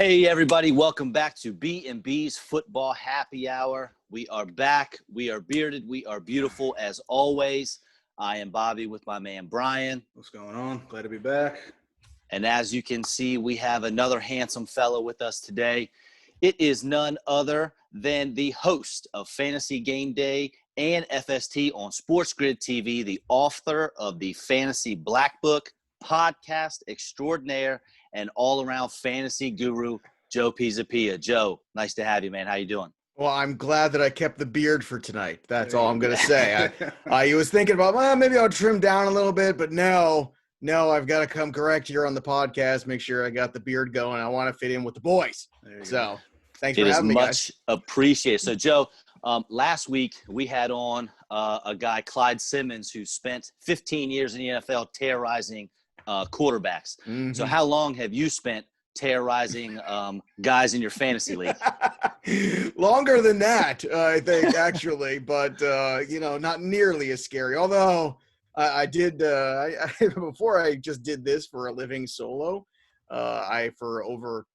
Hey everybody, welcome back to B&B's Football Happy Hour. We are back. We are bearded. We are beautiful as always. I am Bobby with my man Brian. What's going on? Glad to be back. And as you can see, we have another handsome fellow with us today. It is none other than the host of Fantasy Game Day and FST on Sports Grid TV, the author of the Fantasy Black Book, podcast extraordinaire, and all-around fantasy guru, Joe Pisapia. Joe, nice to have you, man. How you doing? Well, I'm glad that I kept the beard for tonight. That's all I'm going to say. I was thinking about, well, maybe I'll trim down a little bit, but no, I've got to come correct here on the podcast, make sure I got the beard going. I want to fit in with the boys. So thanks for having me, guys. It is much appreciated. So, Joe, last week we had on a guy, Clyde Simmons, who spent 15 years in the NFL terrorizing quarterbacks. Mm-hmm. So how long have you spent terrorizing guys in your fantasy league? Longer than that, I think, actually, but not nearly as scary. Although I did before I just did this for a living solo, I for over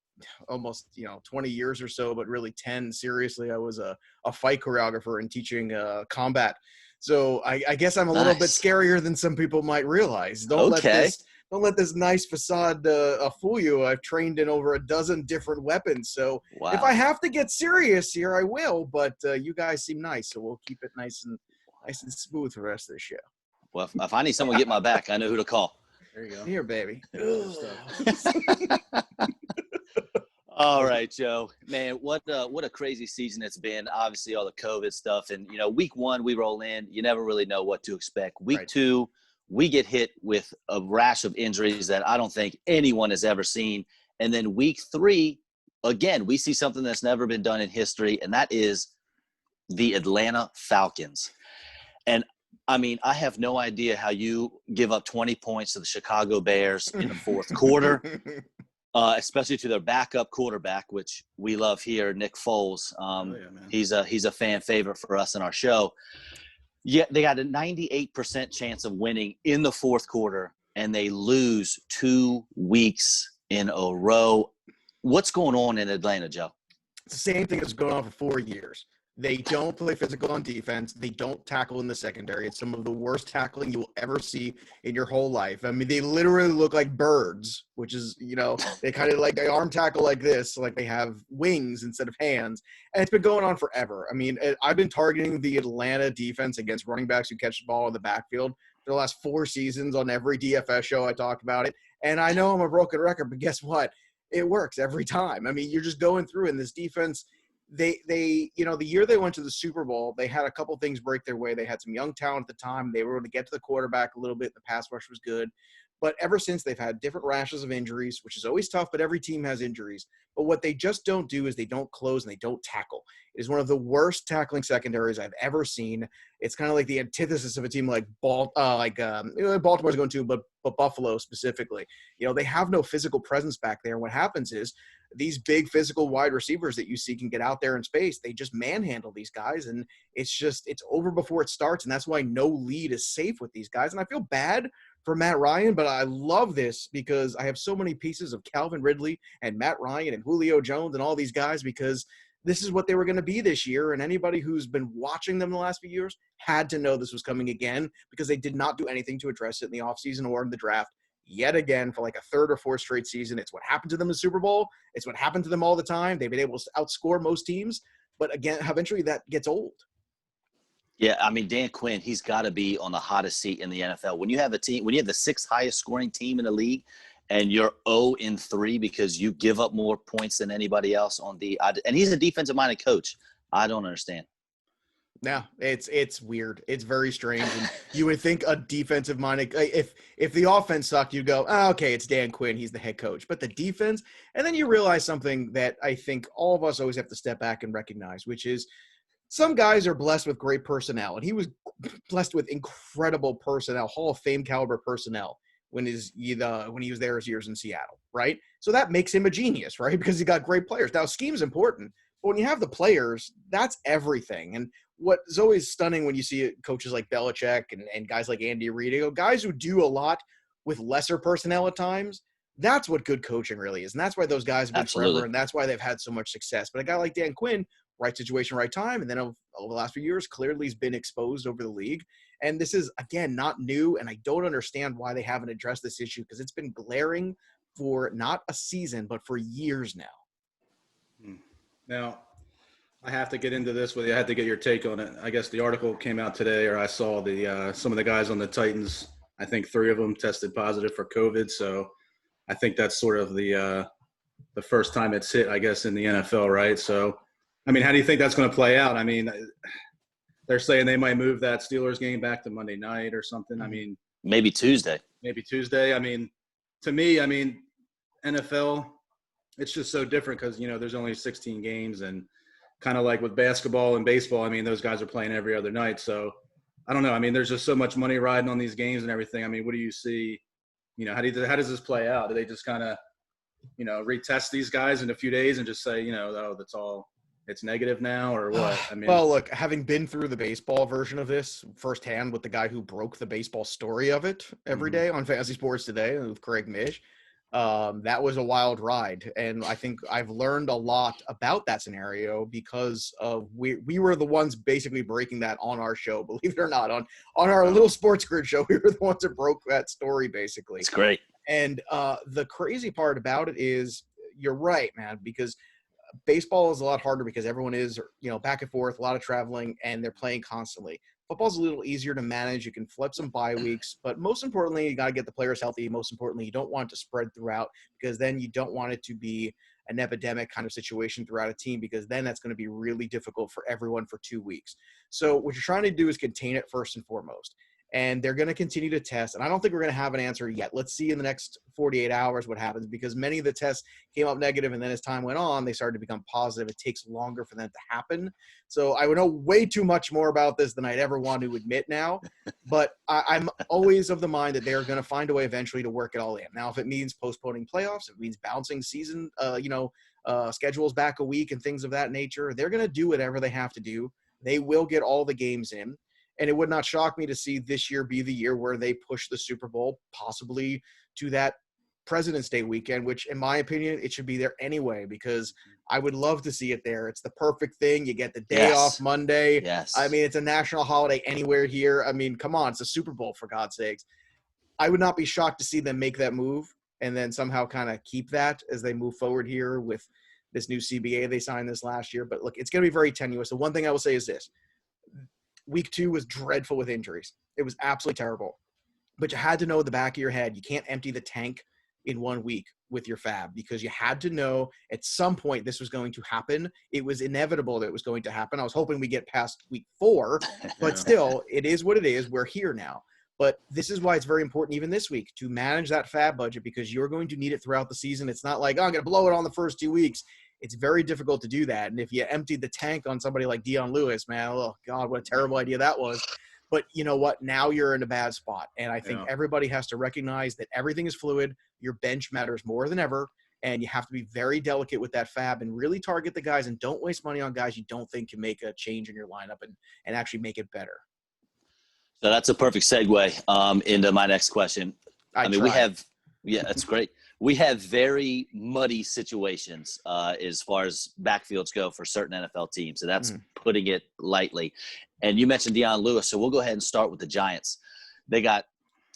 almost 20 years or so, but really 10 seriously, I was a fight choreographer and teaching combat. So I guess I'm a little bit scarier than some people might realize. Don't let this nice facade fool you. I've trained in over a dozen different weapons. So If I have to get serious here, I will. But you guys seem nice, so we'll keep it nice and smooth for the rest of the show. Well, if I need someone to get my back, I know who to call. There you go. Here, baby. All right, Joe. Man, what a crazy season it's been. Obviously, all the COVID stuff. And, week one, we roll in. You never really know what to expect. Week two, we get hit with a rash of injuries that I don't think anyone has ever seen. And then week three, again, we see something that's never been done in history, and that is the Atlanta Falcons. And, I have no idea how you give up 20 points to the Chicago Bears in the fourth quarter, especially to their backup quarterback, which we love here, Nick Foles. He's a fan favorite for us in our show. Yeah, they got a 98% chance of winning in the fourth quarter, and they lose 2 weeks in a row. What's going on in Atlanta, Joe? It's the same thing that's going on for 4 years. They don't play physical on defense. They don't tackle in the secondary. It's some of the worst tackling you will ever see in your whole life. They literally look like birds, which is, they kind of like they arm tackle like this, like they have wings instead of hands. And it's been going on forever. I've been targeting the Atlanta defense against running backs who catch the ball in the backfield for the last 4 seasons on every DFS show I talk about it. And I know I'm a broken record, but guess what? It works every time. You're just going through in this defense. They the year they went to the Super Bowl, they had a couple things break their way. They had some young talent at the time. They were able to get to the quarterback a little bit. The pass rush was good. But ever since, they've had different rashes of injuries, which is always tough, but every team has injuries. But what they just don't do is they don't close and they don't tackle. It is one of the worst tackling secondaries I've ever seen. It's kind of like the antithesis of a team like Baltimore's going to, but Buffalo specifically. They have no physical presence back there. And what happens is these big physical wide receivers that you see can get out there in space. They just manhandle these guys, and it's over before it starts. And that's why no lead is safe with these guys. And I feel bad for Matt Ryan, but I love this because I have so many pieces of Calvin Ridley and Matt Ryan and Julio Jones and all these guys because this is what they were going to be this year. And anybody who's been watching them the last few years had to know this was coming again because they did not do anything to address it in the offseason or in the draft. Yet again, for like a third or fourth straight season. It's what happened to them in the Super Bowl. It's what happened to them all the time. They've been able to outscore most teams. But again, eventually that gets old. Yeah, Dan Quinn, he's got to be on the hottest seat in the NFL. When you have the 6th highest scoring team in the league and you're 0-3 because you give up more points than anybody else and he's a defensive-minded coach. I don't understand. Yeah, it's weird. It's very strange. And you would think a defensive-minded – if the offense sucked, you'd go, okay, it's Dan Quinn. He's the head coach. But the defense – and then you realize something that I think all of us always have to step back and recognize, which is some guys are blessed with great personnel. And he was blessed with incredible personnel, Hall of Fame caliber personnel when he was there his years in Seattle, right? So that makes him a genius, right? Because he got great players. Now, scheme's important. But when you have the players, that's everything. And what is always stunning when you see coaches like Belichick and guys like Andy Reid, guys who do a lot with lesser personnel at times, That's what good coaching really is. And that's why those guys have been Absolutely. forever, and that's why they've had so much success. But a guy like Dan Quinn, right situation, right time, and then over the last few years, clearly has been exposed over the league. And this is, again, not new, and I don't understand why they haven't addressed this issue, because it's been glaring for not a season, but for years now. Now, I have to get into this with you. I had to get your take on it. I guess the article came out today, or I saw some of the guys on the Titans. I think 3 of them tested positive for COVID. So I think that's sort of the first time it's hit, I guess, in the NFL, right? So, I mean, how do you think that's going to play out? I mean, they're saying they might move that Steelers game back to Monday night or something. I mean, maybe Tuesday. I mean, to me, I mean, NFL, it's just so different because, there's only 16 games, and kind of like with basketball and baseball, I mean, those guys are playing every other night. So I don't know. I mean, there's just so much money riding on these games and everything. I mean, what do you see? How does this play out? Do they just kind of, retest these guys in a few days and just say, oh, it's negative now, or what? I mean, well, look, having been through the baseball version of this firsthand with the guy who broke the baseball story of it every day on Fantasy Sports Today with Craig Mish, that was a wild ride. And I think I've learned a lot about that scenario because of we were the ones basically breaking that on our show, believe it or not, on our little Sports Grid show. We were the ones that broke that story, basically. It's great. And the crazy part about it is, you're right, man, because baseball is a lot harder because everyone is, back and forth, a lot of traveling, and they're playing constantly. Football's a little easier to manage. You can flip some bye weeks, but most importantly, you got to get the players healthy. Most importantly, you don't want it to spread throughout, because then you don't want it to be an epidemic kind of situation throughout a team, because then that's going to be really difficult for everyone for 2 weeks. So what you're trying to do is contain it first and foremost. And they're going to continue to test. And I don't think we're going to have an answer yet. Let's see in the next 48 hours what happens, because many of the tests came up negative, and then as time went on, they started to become positive. It takes longer for them to happen. So I would know way too much more about this than I'd ever want to admit now. But I'm always of the mind that they're going to find a way eventually to work it all in. Now, if it means postponing playoffs, if it means bouncing season, schedules back a week and things of that nature, they're going to do whatever they have to do. They will get all the games in. And it would not shock me to see this year be the year where they push the Super Bowl possibly to that President's Day weekend, which in my opinion, it should be there anyway, because I would love to see it there. It's the perfect thing. You get the day off Monday. Yes. I mean, it's a national holiday anywhere here. I mean, come on, it's a Super Bowl, for God's sakes. I would not be shocked to see them make that move and then somehow kind of keep that as they move forward here with this new CBA they signed this last year. But look, it's going to be very tenuous. The one thing I will say is this. Week 2 was dreadful with injuries. It was absolutely terrible. But you had to know at the back of your head, you can't empty the tank in 1 week with your fab, because you had to know at some point this was going to happen. It was inevitable that it was going to happen. I was hoping we get past week 4, but still, it is what it is. We're here now. But this is why it's very important, even this week, to manage that fab budget, because you're going to need it throughout the season. It's not like, I'm going to blow it on the first 2 weeks. It's very difficult to do that. And if you emptied the tank on somebody like Dion Lewis, man, oh, God, what a terrible idea that was. But you know what? Now you're in a bad spot. And I think everybody has to recognize that everything is fluid. Your bench matters more than ever. And you have to be very delicate with that fab and really target the guys, and don't waste money on guys you don't think can make a change in your lineup and actually make it better. So that's a perfect segue into my next question. That's great. We have very muddy situations as far as backfields go for certain NFL teams, and that's putting it lightly. And you mentioned Dion Lewis, so we'll go ahead and start with the Giants. They got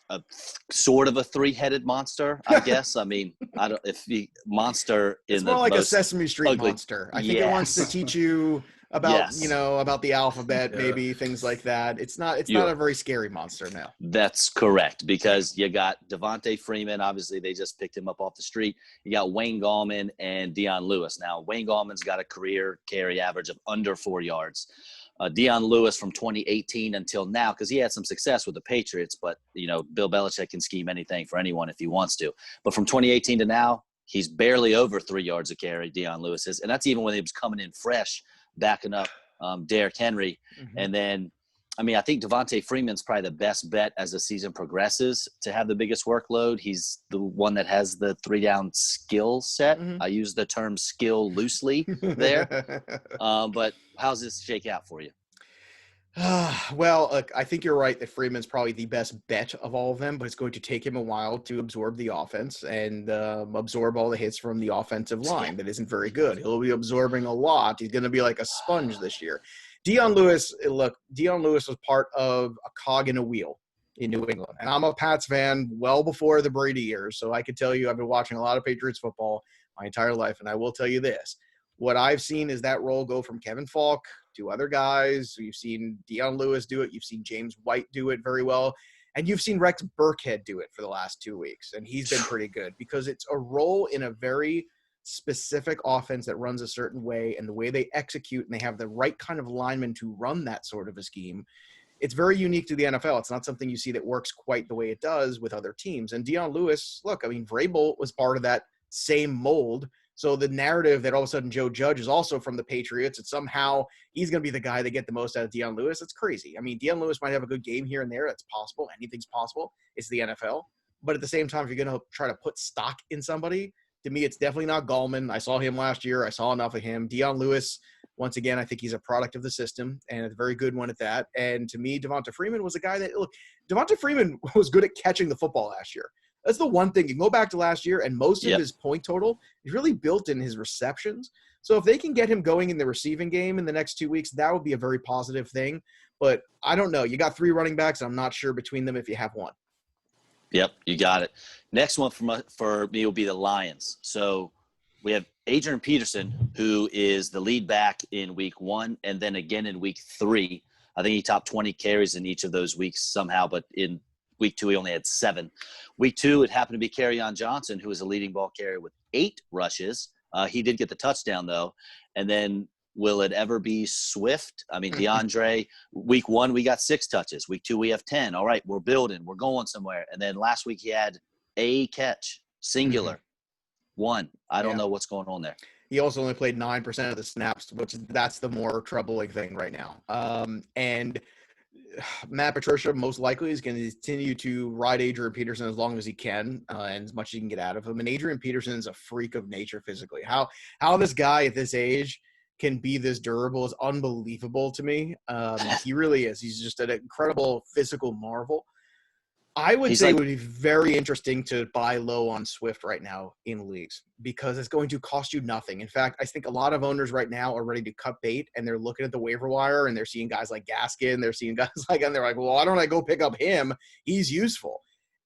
a sort of a 3-headed monster, I guess. I mean, I don't if the monster it's in more the like most a Sesame Street ugly, monster. I think it wants to teach you about about the alphabet, maybe things like that. It's not a very scary monster now. That's correct, because you got Devontae Freeman. Obviously, they just picked him up off the street. You got Wayne Gallman and Dion Lewis. Now, Wayne Gallman's got a career carry average of under 4 yards. Dion Lewis from 2018 until now, because he had some success with the Patriots, but, Bill Belichick can scheme anything for anyone if he wants to. But from 2018 to now, he's barely over 3 yards a carry, Dion Lewis is. And that's even when he was coming in fresh, backing up Derrick Henry. And then, I think Devontae Freeman's probably the best bet as the season progresses to have the biggest workload. He's the one that has the 3-down skill set. I use the term skill loosely there. But how's this shake out for you? Well, look, I think you're right that Freeman's probably the best bet of all of them, but it's going to take him a while to absorb the offense and absorb all the hits from the offensive line that isn't very good. He'll be absorbing a lot. He's going to be like a sponge this year. Dion Lewis was part of a cog in a wheel in New England. And I'm a Pats fan well before the Brady years, so I could tell you I've been watching a lot of Patriots football my entire life, and I will tell you this. What I've seen is that role go from Kevin Falk to other guys. You've seen Dion Lewis do it. You've seen James White do it very well. And you've seen Rex Burkhead do it for the last 2 weeks. And he's been pretty good because it's a role in a very specific offense that runs a certain way, and the way they execute and they have the right kind of linemen to run that sort of a scheme. It's very unique to the NFL. It's not something you see that works quite the way it does with other teams. And Dion Lewis, look, I mean, Vrabel was part of that same mold. So the narrative that all of a sudden Joe Judge is also from the Patriots and somehow he's going to be the guy that get the most out of Dion Lewis, it's crazy. I mean, Dion Lewis might have a good game here and there. That's possible. Anything's possible. It's the NFL. But at the same time, if you're going to try to put stock in somebody, to me, it's definitely not Gallman. I saw him last year. I saw enough of him. Dion Lewis, once again, I think he's a product of the system and a very good one at that. And to me, Devonta Freeman was a guy that, look, Devonta Freeman was good at catching the football last year. That's the one thing. You can go back to last year, and most of his point total is really built in his receptions. So if they can get him going in the receiving game in the next 2 weeks, that would be a very positive thing. But I don't know. You got 3 running backs. I'm not sure between them if you have one. Yep, you got it. Next one for me will be the Lions. So we have Adrian Peterson, who is the lead back in week 1 and then again in week 3. I think he topped 20 carries in each of those weeks somehow, but in week 2, he only had 7. Week 2, it happened to be Kerryon Johnson, who was a leading ball carrier with 8 rushes. He did get the touchdown, though. And then will it ever be Swift? I mean, DeAndre, week 1, we got 6 touches. Week 2, we have 10. All right, we're building. We're going somewhere. And then last week, he had a catch, singular, 1. I don't know what's going on there. He also only played 9% of the snaps, that's the more troubling thing right now. And Matt Patricia most likely is going to continue to ride Adrian Peterson as long as he can and as much as he can get out of him. And Adrian Peterson is a freak of nature physically. How this guy at this age can be this durable is unbelievable to me. He really is. He's just an incredible physical marvel. I would say it would be very interesting to buy low on Swift right now in leagues because it's going to cost you nothing. In fact, I think a lot of owners right now are ready to cut bait and they're looking at the waiver wire and they're seeing guys like Gaskin. They're seeing guys like, and they're like, well, why don't I go pick up him? He's useful.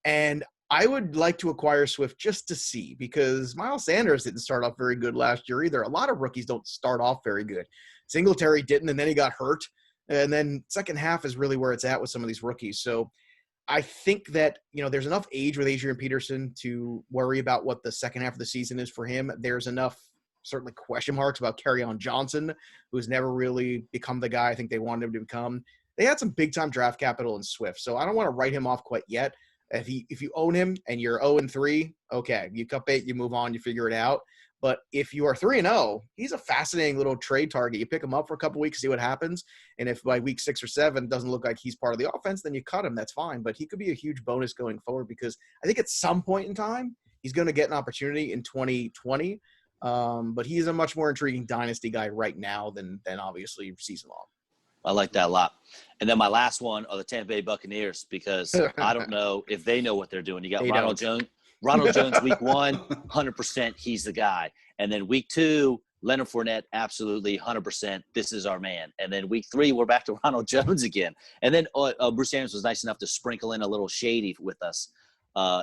And I would like to acquire Swift just to see because Miles Sanders didn't start off very good last year either. A lot of rookies don't start off very good. Singletary didn't, and then he got hurt. And then second half is really where it's at with some of these rookies. So I think that, there's enough age with Adrian Peterson to worry about what the second half of the season is for him. There's enough, certainly, question marks about Kerryon Johnson, who's never really become the guy I think they wanted him to become. They had some big-time draft capital in Swift, so I don't want to write him off quite yet. If you own him and you're 0-3, okay, you cut bait, you move on, you figure it out. But if you are 3-0, he's a fascinating little trade target. You pick him up for a couple weeks, see what happens. And if by week 6 or 7 it doesn't look like he's part of the offense, then you cut him. That's fine. But he could be a huge bonus going forward because I think at some point in time, he's going to get an opportunity in 2020. But he's a much more intriguing dynasty guy right now than obviously season long. I like that a lot. And then my last one are the Tampa Bay Buccaneers because I don't know if they know what they're doing. You got Ronald Jones, week 1, 100%, he's the guy. And then week 2, Leonard Fournette, absolutely 100%, this is our man. And then week 3, we're back to Ronald Jones again. And then Bruce Arians was nice enough to sprinkle in a little shady with us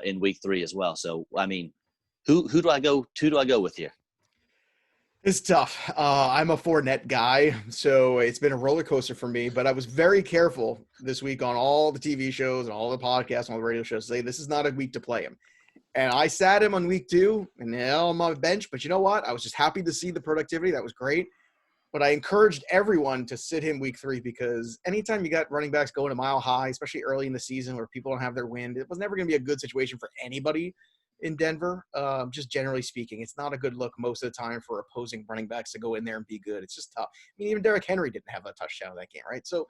in week 3 as well. So, I mean, who do I go with here? It's tough. I'm a Fournette guy, so it's been a roller coaster for me. But I was very careful this week on all the TV shows and all the podcasts and all the radio shows to say this is not a week to play him. And I sat him on week 2 and now I'm on my bench. But you know what? I was just happy to see the productivity. That was great. But I encouraged everyone to sit him week 3 because anytime you got running backs going a mile high, especially early in the season where people don't have their wind, it was never going to be a good situation for anybody in Denver. Just generally speaking, it's not a good look most of the time for opposing running backs to go in there and be good. It's just tough. I mean, even Derrick Henry didn't have a touchdown in that game, right? So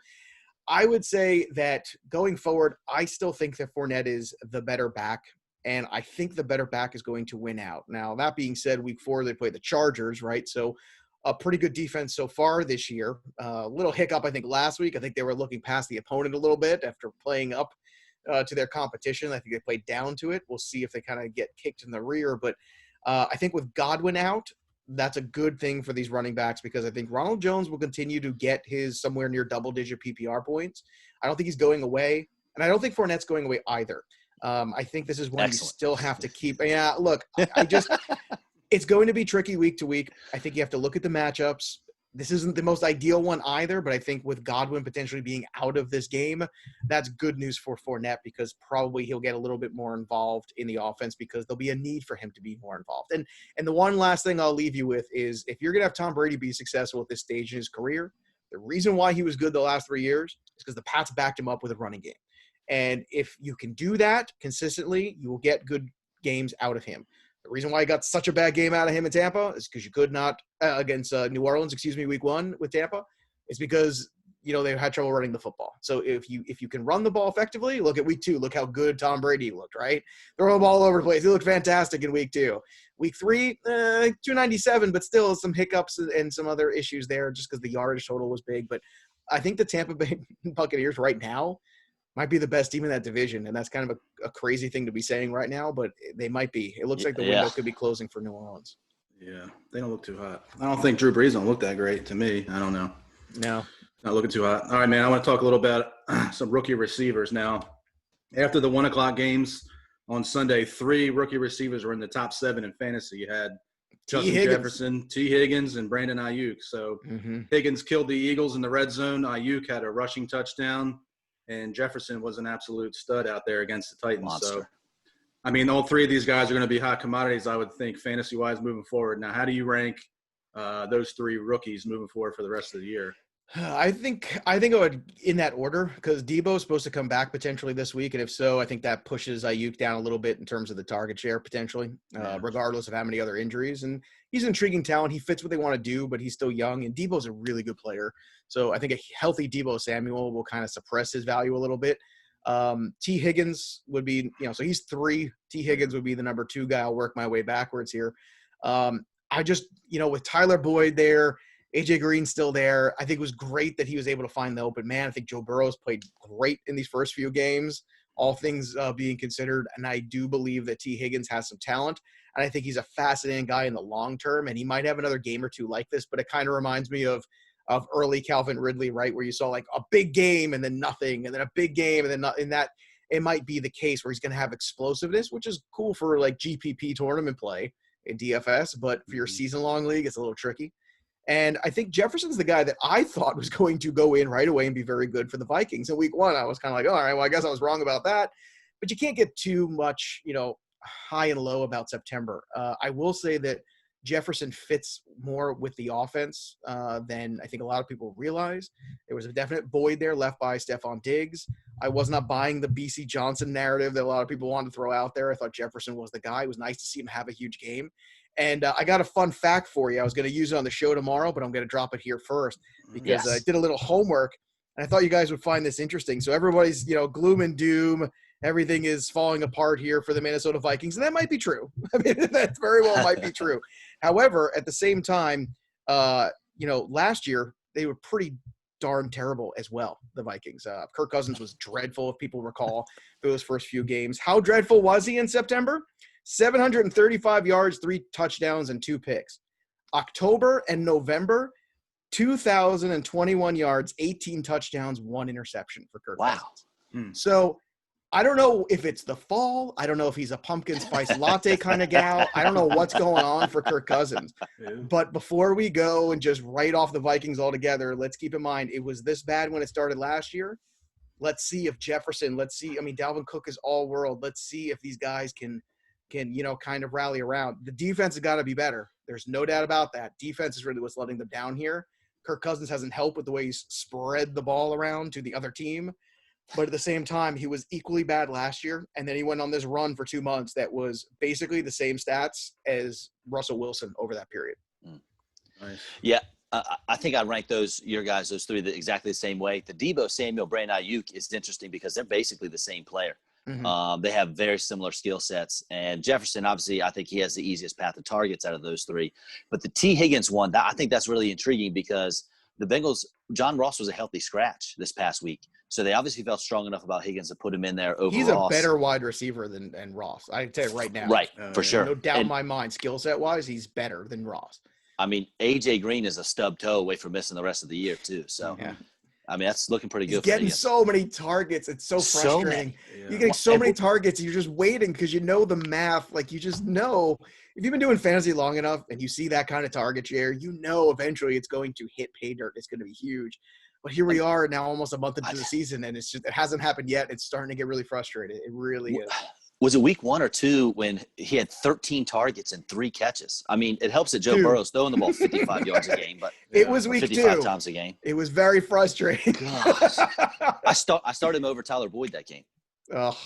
I would say that going forward, I still think that Fournette is the better back. And I think the better back is going to win out. Now, that being said, week 4, they play the Chargers, right? So a pretty good defense so far this year. A little hiccup, I think, last week. I think they were looking past the opponent a little bit after playing up to their competition. I think they played down to it. We'll see if they kind of get kicked in the rear. But I think with Godwin out, that's a good thing for these running backs because I think Ronald Jones will continue to get his somewhere near double-digit PPR points. I don't think he's going away, and I don't think Fournette's going away either. I think this is one you still have to keep. Yeah, look, I just – it's going to be tricky week to week. I think you have to look at the matchups. This isn't the most ideal one either, but I think with Godwin potentially being out of this game, that's good news for Fournette because probably he'll get a little bit more involved in the offense because there'll be a need for him to be more involved. And the one last thing I'll leave you with is if you're going to have Tom Brady be successful at this stage in his career, the reason why he was good the last 3 years is because the Pats backed him up with a running game. And if you can do that consistently, you will get good games out of him. The reason why I got such a bad game out of him in Tampa is because you could not against New Orleans, week 1 with Tampa. It's because they had trouble running the football. So if you can run the ball effectively, look at week 2. Look how good Tom Brady looked, right? Throwing the ball all over the place. He looked fantastic in week 2. Week 3, 297, but still some hiccups and some other issues there just because the yardage total was big. But I think the Tampa Bay Buccaneers right now might be the best team in that division, and that's kind of a crazy thing to be saying right now, but they might be. It looks like the window could be closing for New Orleans. Yeah, they don't look too hot. I don't think Drew Brees don't look that great to me. I don't know. No. Not looking too hot. All right, man, I want to talk a little about some rookie receivers now. After the 1 o'clock games on Sunday, 3 rookie receivers were in the top 7 in fantasy. You had Justin Jefferson, T. Higgins, and Brandon Ayuk. So Higgins killed the Eagles in the red zone. Ayuk had a rushing touchdown. And Jefferson was an absolute stud out there against the Titans. Monster. So, I mean, all 3 of these guys are going to be hot commodities, I would think, fantasy-wise moving forward. Now, how do you rank those 3 rookies moving forward for the rest of the year? I think I would in that order because Debo's supposed to come back potentially this week, and if so, I think that pushes Ayuk down a little bit in terms of the target share potentially, regardless of how many other injuries. And he's an intriguing talent. He fits what they want to do, but he's still young, and Debo's a really good player. So I think a healthy Debo Samuel will kind of suppress his value a little bit. T. Higgins would be, so he's 3. T. Higgins would be the number 2 guy. I'll work my way backwards here. I just, with Tyler Boyd there, AJ Green's still there. I think it was great that he was able to find the open man. I think Joe Burrow's played great in these first few games, all things being considered. And I do believe that T. Higgins has some talent. And I think he's a fascinating guy in the long term. And he might have another game or 2 like this, but it kind of reminds me of early Calvin Ridley, right? Where you saw like a big game and then nothing, and then a big game and then not, in that it might be the case where he's going to have explosiveness, which is cool for like GPP tournament play in DFS, but for your season-long league, it's a little tricky. And I think Jefferson's the guy that I thought was going to go in right away and be very good for the Vikings. In week 1, I was kind of like, all right, well, I guess I was wrong about that. But you can't get too much, high and low about September. I will say that Jefferson fits more with the offense than I think a lot of people realize. There was a definite void there left by Stephon Diggs. I was not buying the BC Johnson narrative that a lot of people wanted to throw out there. I thought Jefferson was the guy. It was nice to see him have a huge game. And I got a fun fact for you. I was going to use it on the show tomorrow, but I'm going to drop it here first because I did a little homework, and I thought you guys would find this interesting. So everybody's, gloom and doom. Everything is falling apart here for the Minnesota Vikings, and that might be true. I mean, that very well might be true. However, at the same time, last year they were pretty darn terrible as well, the Vikings. Kirk Cousins was dreadful, if people recall, for those first few games. How dreadful was he in September? 735 yards, 3 touchdowns, and 2 picks. October and November, 2,021 yards, 18 touchdowns, 1 interception for Kirk Cousins. So I don't know if it's the fall. I don't know if he's a pumpkin spice latte kind of gal. I don't know what's going on for Kirk Cousins. But before we go and just write off the Vikings altogether, let's keep in mind it was this bad when it started last year. Let's see if Jefferson, Dalvin Cook is all world. Let's see if these guys can kind of rally around. The defense has got to be better. There's no doubt about that. Defense is really what's letting them down here. Kirk Cousins hasn't helped with the way he's spread the ball around to the other team. But at the same time, he was equally bad last year. And then he went on this run for 2 months that was basically the same stats as Russell Wilson over that period. Nice. Yeah. I think I rank those 3 exactly the same way. The Debo Samuel, Brandon Ayuk is interesting because they're basically the same player. They have very similar skill sets. And Jefferson, obviously, I think he has the easiest path to targets out of those three. But the T. Higgins one, I think that's really intriguing because the Bengals, John Ross was a healthy scratch this past week. So they obviously felt strong enough about Higgins to put him in there over He's Ross. A better wide receiver than Ross. I tell you right now. Right, for sure. No doubt in my mind, skill set wise, he's better than Ross. I mean, A.J. Green is a stub toe away from missing the rest of the year too. So, I mean, that's looking pretty good. He's getting so many targets. It's so frustrating. You're getting so many targets. You're just waiting because you know the math. Like, you just know. If you've been doing fantasy long enough and you see that kind of target share, you know eventually it's going to hit pay dirt. It's going to be huge. But here we are now almost a month into the season, and it hasn't happened yet. It's starting to get really frustrated. It really is. Was it week 1 or 2 when he had 13 targets and 3 catches? I mean, it helps that Joe Burrow's throwing the ball 55 yards a game, but it was week 55 times a game. It was very frustrating. Gosh. I started him over Tyler Boyd that game. Oh,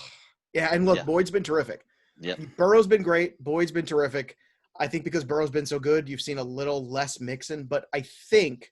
yeah, and look, Boyd's been terrific. Yeah, Burrow's been great. Boyd's been terrific. I think because Burrow's been so good, you've seen a little less Mixon. But I think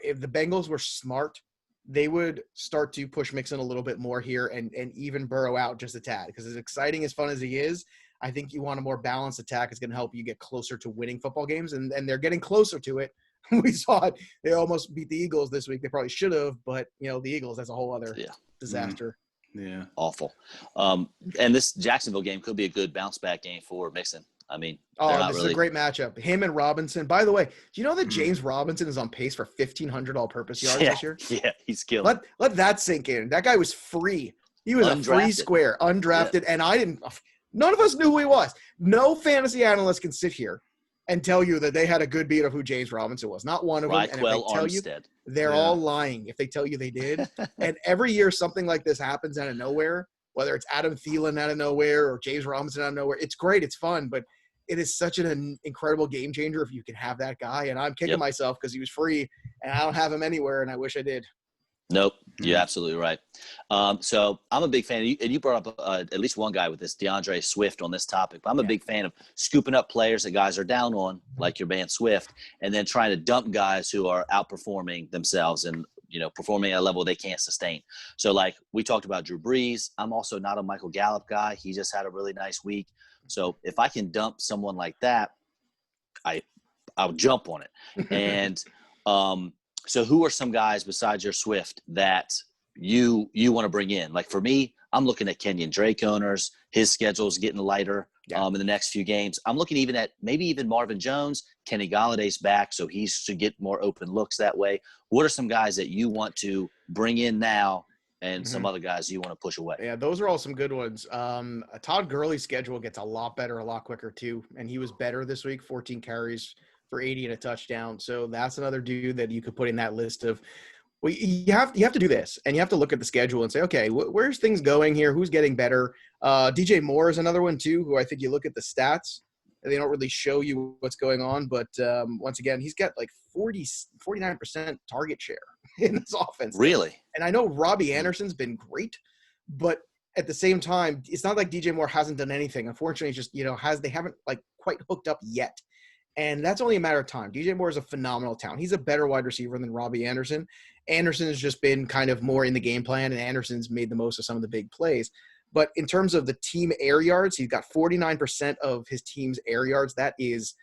if the Bengals were smart, they would start to push Mixon a little bit more here and even Burrow out just a tad. Because as exciting, as fun as he is, I think you want a more balanced attack. It's going to help you get closer to winning football games. And they're getting closer to it. We saw it. They almost beat the Eagles this week. They probably should have. But, the Eagles, that's a whole other disaster. Yeah. Awful. And this Jacksonville game could be a good bounce back game for Mixon. I mean, this is a great matchup. Him and Robinson. By the way, do you know that James Robinson is on pace for 1,500 all-purpose yards this year? Yeah, he's killing. Let that sink in. That guy was free. He was a free square, undrafted, and none of us knew who he was. No fantasy analyst can sit here and tell you that they had a good beat of who James Robinson was. Not one of them. And if they tell you, they're all lying if they tell you they did. And every year something like this happens out of nowhere, whether it's Adam Thielen out of nowhere or James Robinson out of nowhere. It's great. It's fun, but it is such an incredible game changer if you can have that guy. And I'm kicking myself because he was free and I don't have him anywhere, and I wish I did. Nope. You're absolutely right. So I'm a big fan. And you brought up at least one guy with this, DeAndre Swift, on this topic. But I'm a big fan of scooping up players that guys are down on, like your man Swift, and then trying to dump guys who are outperforming themselves and performing at a level they can't sustain. So, like we talked about Drew Brees, I'm also not a Michael Gallup guy. He just had a really nice week. So if I can dump someone like that, I'll jump on it. And so who are some guys besides your Swift that you want to bring in? Like for me, I'm looking at Kenyon Drake owners. His schedule's getting lighter in the next few games. I'm looking even at maybe even Marvin Jones. Kenny Galladay's back, so he should get more open looks that way. What are some guys that you want to bring in now and some other guys you want to push away? Yeah, those are all some good ones. Todd Gurley's schedule gets a lot better, a lot quicker too, and he was better this week, 14 carries for 80 and a touchdown. So that's another dude that you could put in that list of – well, you have to do this, and you have to look at the schedule and say, okay, where's things going here? Who's getting better? DJ Moore is another one too, who I think you look at the stats – they don't really show you what's going on, but once again, he's got like 49% target share in this offense. Really? And I know Robbie Anderson's been great, but at the same time, it's not like DJ Moore hasn't done anything. Unfortunately, it's just, they haven't like quite hooked up yet. And that's only a matter of time. DJ Moore is a phenomenal talent. He's a better wide receiver than Robbie Anderson. Anderson has just been kind of more in the game plan, and Anderson's made the most of some of the big plays. But in terms of the team air yards, he's got 49% of his team's air yards. That is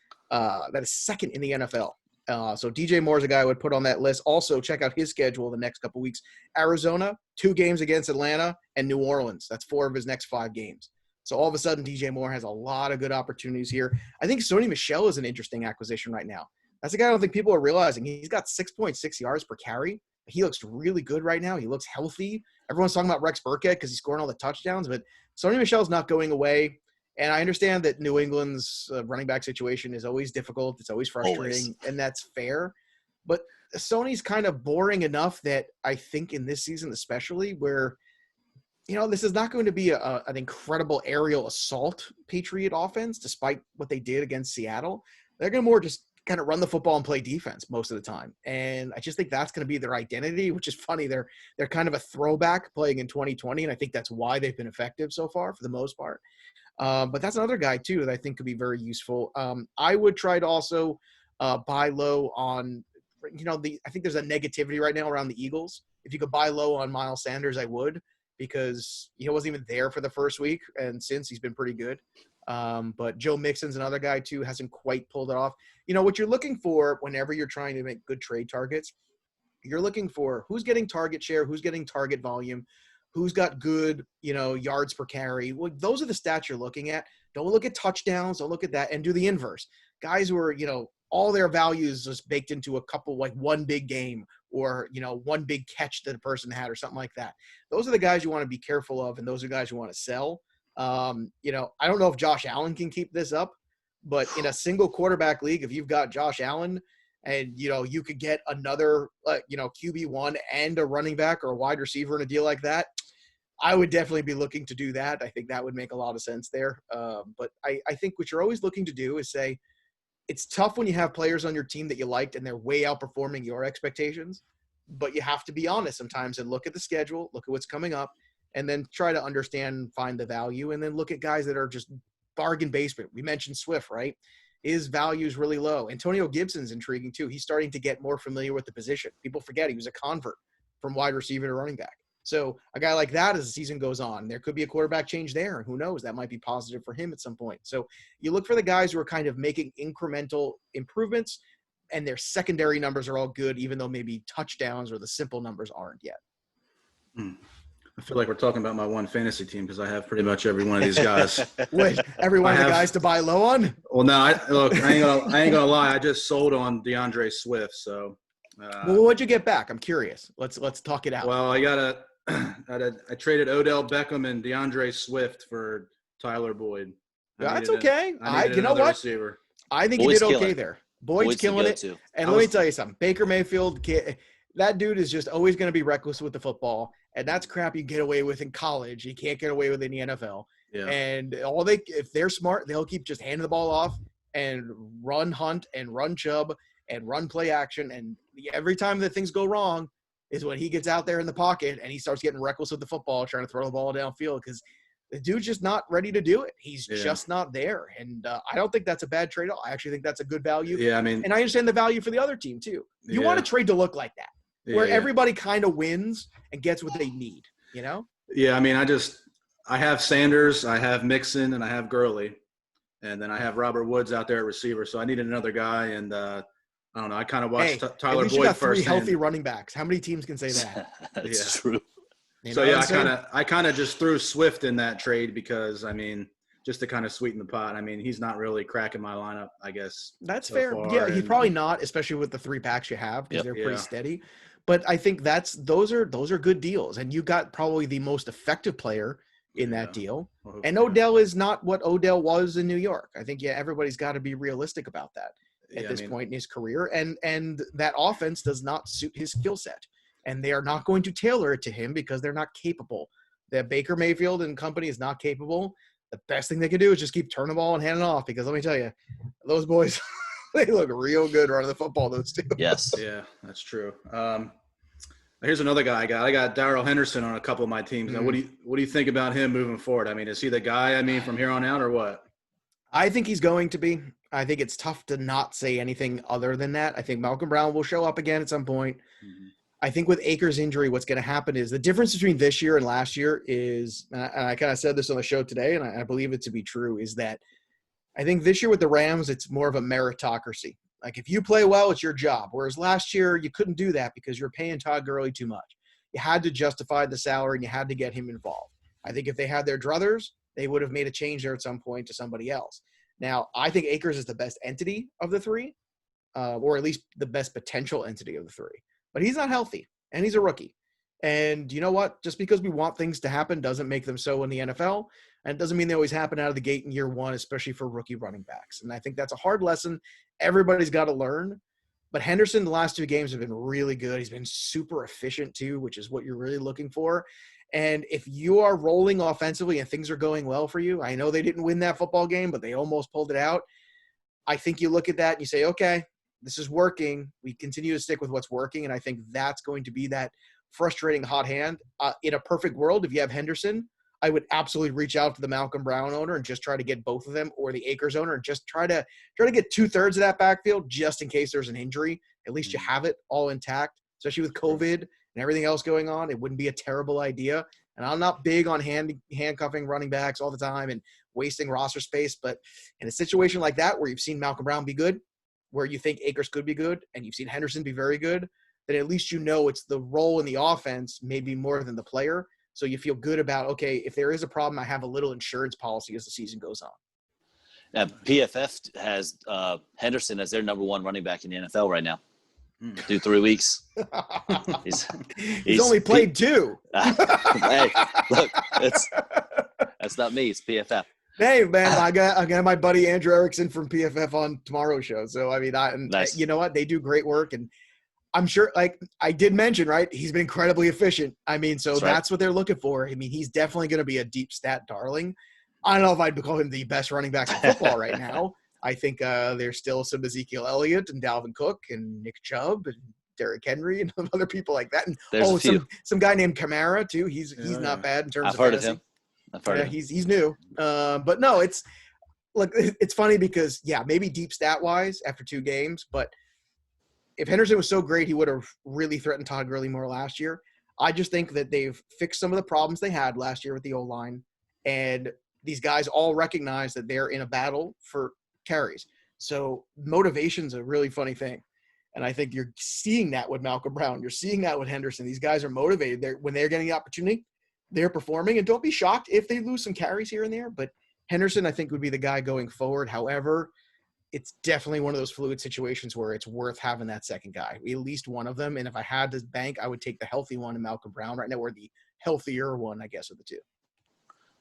second in the NFL. So DJ Moore is a guy I would put on that list. Also, check out his schedule the next couple weeks. Arizona, 2 games against Atlanta, and New Orleans. That's 4 of his next 5 games. So all of a sudden, DJ Moore has a lot of good opportunities here. I think Sony Michel is an interesting acquisition right now. That's a guy I don't think people are realizing. He's got 6.6 yards per carry. He looks really good right now. He looks healthy. Everyone's talking about Rex Burkhead because he's scoring all the touchdowns, but Sony Michel's not going away. And I understand that New England's running back situation is always difficult. It's always frustrating, and that's fair. But Sony's kind of boring enough that I think in this season especially where, this is not going to be an incredible aerial assault Patriot offense, despite what they did against Seattle. They're going to more just kind of run the football and play defense most of the time. And I just think that's going to be their identity, which is funny. They're kind of a throwback playing in 2020, and I think that's why they've been effective so far for the most part. But that's another guy, too, that I think could be very useful. I would try to also buy low on, I think there's a negativity right now around the Eagles. If you could buy low on Miles Sanders, I would, because he wasn't even there for the first week, and since he's been pretty good. But Joe Mixon's another guy too, hasn't quite pulled it off. What you're looking for whenever you're trying to make good trade targets, you're looking for who's getting target share, who's getting target volume, who's got good, yards per carry. Well, those are the stats you're looking at. Don't look at touchdowns. Don't look at that, and do the inverse. Guys who are, all their values just baked into a couple, like one big game or, one big catch that a person had or something like that. Those are the guys you want to be careful of, and those are guys you want to sell. I don't know if Josh Allen can keep this up, but in a single quarterback league, if you've got Josh Allen and, you could get another, QB1 and a running back or a wide receiver in a deal like that, I would definitely be looking to do that. I think that would make a lot of sense there. But I think what you're always looking to do is say, it's tough when you have players on your team that you liked and they're way outperforming your expectations, but you have to be honest sometimes and look at the schedule, look at what's coming up, and then try to understand, find the value, and then look at guys that are just bargain basement. We mentioned Swift, right? His value is really low. Antonio Gibson's intriguing too. He's starting to get more familiar with the position. People forget he was a convert from wide receiver to running back. So a guy like that, as the season goes on, there could be a quarterback change there, and who knows, that might be positive for him at some point. So you look for the guys who are kind of making incremental improvements, and their secondary numbers are all good, even though maybe touchdowns or the simple numbers aren't yet. I feel like we're talking about my one fantasy team because I have pretty much every one of these guys. Wait, every one of the guys to buy low on? Well, no, I ain't gonna lie. I just sold on DeAndre Swift. So, well, what'd you get back? I'm curious. Let's talk it out. Well, I traded Odell Beckham and DeAndre Swift for Tyler Boyd. That's okay. You know what? Receiver. I think Boyd's he did okay killing. there. Boyd's killing it. Too. And let me tell you something. Baker Mayfield, that dude is just always going to be reckless with the football. And that's crap you get away with in college. You can't get away with in the NFL. Yeah. And if they're smart, they'll keep just handing the ball off and run Hunt and run Chubb and run play action. And every time that things go wrong is when he gets out there in the pocket and he starts getting reckless with the football, trying to throw the ball downfield because the dude's just not ready to do it. He's just not there. And I don't think that's a bad trade. I actually think that's a good value. Yeah, and I understand the value for the other team too. You want to trade to look like that. Where everybody kind of wins and gets what they need, Yeah, I have Sanders, I have Mixon, and I have Gurley. And then I have Robert Woods out there at receiver. So I needed another guy, and I don't know. I kind of watched Tyler Boyd got first. 3 healthy running backs. How many teams can say that? That's true. So, I kind of just threw Swift in that trade because, just to kind of sweeten the pot. He's not really cracking my lineup, I guess. That's fair. Yeah, he's probably not, especially with the 3 packs you have because they're pretty steady. But I think those are good deals, and you got probably the most effective player in that deal. And Odell is not what Odell was in New York. I think everybody's got to be realistic about that at this point in his career, and that offense does not suit his skill set, and they are not going to tailor it to him because they're not capable. That Baker Mayfield and company is not capable. The best thing they can do is just keep turning the ball and handing it off because let me tell you, those boys. They look real good running the football, those two. Yes. Yeah, that's true. Here's another guy I got. I got Darrell Henderson on a couple of my teams. Now, what do you think about him moving forward? Is he the guy, from here on out or what? I think he's going to be. I think it's tough to not say anything other than that. I think Malcolm Brown will show up again at some point. Mm-hmm. I think with Akers' injury, what's going to happen is the difference between this year and last year is, and I kind of said this on the show today, and I believe it to be true, is that I think this year with the Rams, it's more of a meritocracy. Like if you play well, it's your job. Whereas last year, you couldn't do that because you're paying Todd Gurley too much. You had to justify the salary and you had to get him involved. I think if they had their druthers, they would have made a change there at some point to somebody else. Now, I think Akers is the best entity of the 3, or at least the best potential entity of the 3. But he's not healthy, and he's a rookie. And you know what? Just because we want things to happen doesn't make them so in the NFL. And it doesn't mean they always happen out of the gate in year 1, especially for rookie running backs. And I think that's a hard lesson everybody's got to learn. But Henderson, the last 2 games have been really good. He's been super efficient too, which is what you're really looking for. And if you are rolling offensively and things are going well for you, I know they didn't win that football game, but they almost pulled it out. I think you look at that and you say, okay, this is working. We continue to stick with what's working. And I think that's going to be that frustrating hot hand. In a perfect world, if you have Henderson, I would absolutely reach out to the Malcolm Brown owner and just try to get both of them, or the Akers owner, and just try to get 2/3 of that backfield just in case there's an injury. At least you have it all intact, especially with COVID and everything else going on. It wouldn't be a terrible idea And I'm not big on handcuffing running backs all the time and wasting roster space. But in a situation like that where you've seen Malcolm Brown be good, where you think Akers could be good, and you've seen Henderson be very good, then at least you know it's the role in the offense maybe more than the player. So you feel good about, okay, if there is a problem, I have a little insurance policy as the season goes on. Now, PFF has Henderson as their number one running back in the NFL right now. Through 3 weeks. He's only played 2. Hey, look, that's not me. It's PFF. Hey, man, I got my buddy Andrew Erickson from PFF on tomorrow's show. So, I mean, nice. You know what? They do great work. And I'm sure, like I did mention, right, he's been incredibly efficient. I mean, so that's what they're looking for. I mean, he's definitely going to be a deep stat darling. I don't know if I'd call him the best running back in football right now. I think there's still some Ezekiel Elliott and Dalvin Cook and Nick Chubb and Derrick Henry and other people like that. And some guy named Kamara too. He's not bad in terms of heard fantasy. I've heard of him. He's new. But no, it's funny because maybe deep stat wise after 2 games, but if Henderson was so great, he would have really threatened Todd Gurley more last year. I just think that they've fixed some of the problems they had last year with the O-line, and these guys all recognize that they're in a battle for carries. So motivation's a really funny thing. And I think you're seeing that with Malcolm Brown. You're seeing that with Henderson. These guys are motivated. When they're getting the opportunity, they're performing. And don't be shocked if they lose some carries here and there. But Henderson, I think, would be the guy going forward. However, it's definitely one of those fluid situations where it's worth having that second guy, at least one of them. And if I had to bank, I would take the healthy one in Malcolm Brown right now, or the healthier one, I guess, of the 2.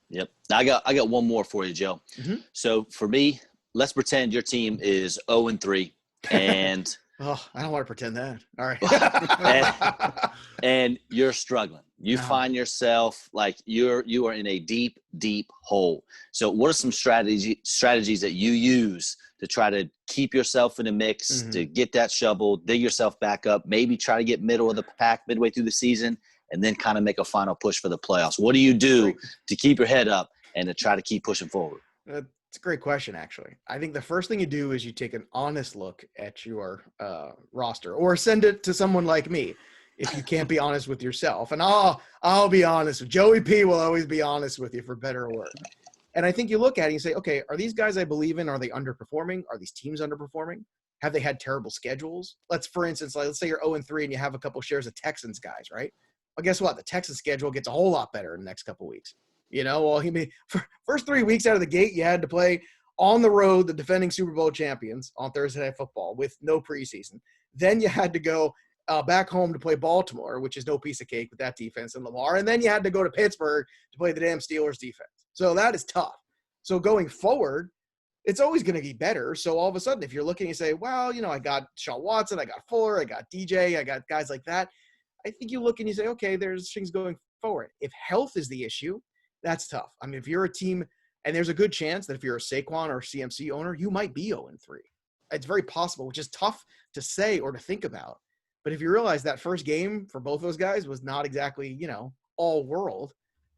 Yep. I got one more for you, Joe. Mm-hmm. So for me, let's pretend your team is 0-3, and oh, I don't want to pretend that. All right. and you're struggling. You find yourself like you are in a deep, deep hole. So what are some strategies that you use to try to keep yourself in the mix, to get that shovel, dig yourself back up, maybe try to get middle of the pack midway through the season, and then kind of make a final push for the playoffs? What do you do to keep your head up and to try to keep pushing forward? It's a great question, actually. I think the first thing you do is you take an honest look at your roster, or send it to someone like me if you can't be honest with yourself. And I'll be honest. Joey P will always be honest with you, for better or worse. And I think you look at it and you say, okay, are these guys I believe in, are they underperforming? Are these teams underperforming? Have they had terrible schedules? For instance, let's say you're 0-3 and you have a couple shares of Texans guys, right? Well, guess what? The Texans schedule gets a whole lot better in the next couple of weeks. First 3 weeks out of the gate, you had to play on the road, the defending Super Bowl champions on Thursday Night Football with no preseason. Then you had to go back home to play Baltimore, which is no piece of cake with that defense and Lamar. And then you had to go to Pittsburgh to play the damn Steelers defense. So that is tough. So going forward, it's always going to be better. So all of a sudden, if you're looking and say, well, I got Sean Watson, I got Fuller, I got DJ, I got guys like that. I think you look and you say, okay, there's things going forward. If health is the issue, that's tough. I mean, if you're a team, and there's a good chance that if you're a Saquon or CMC owner, you might be 0-3. It's very possible, which is tough to say or to think about. But if you realize that first game for both those guys was not exactly, all world,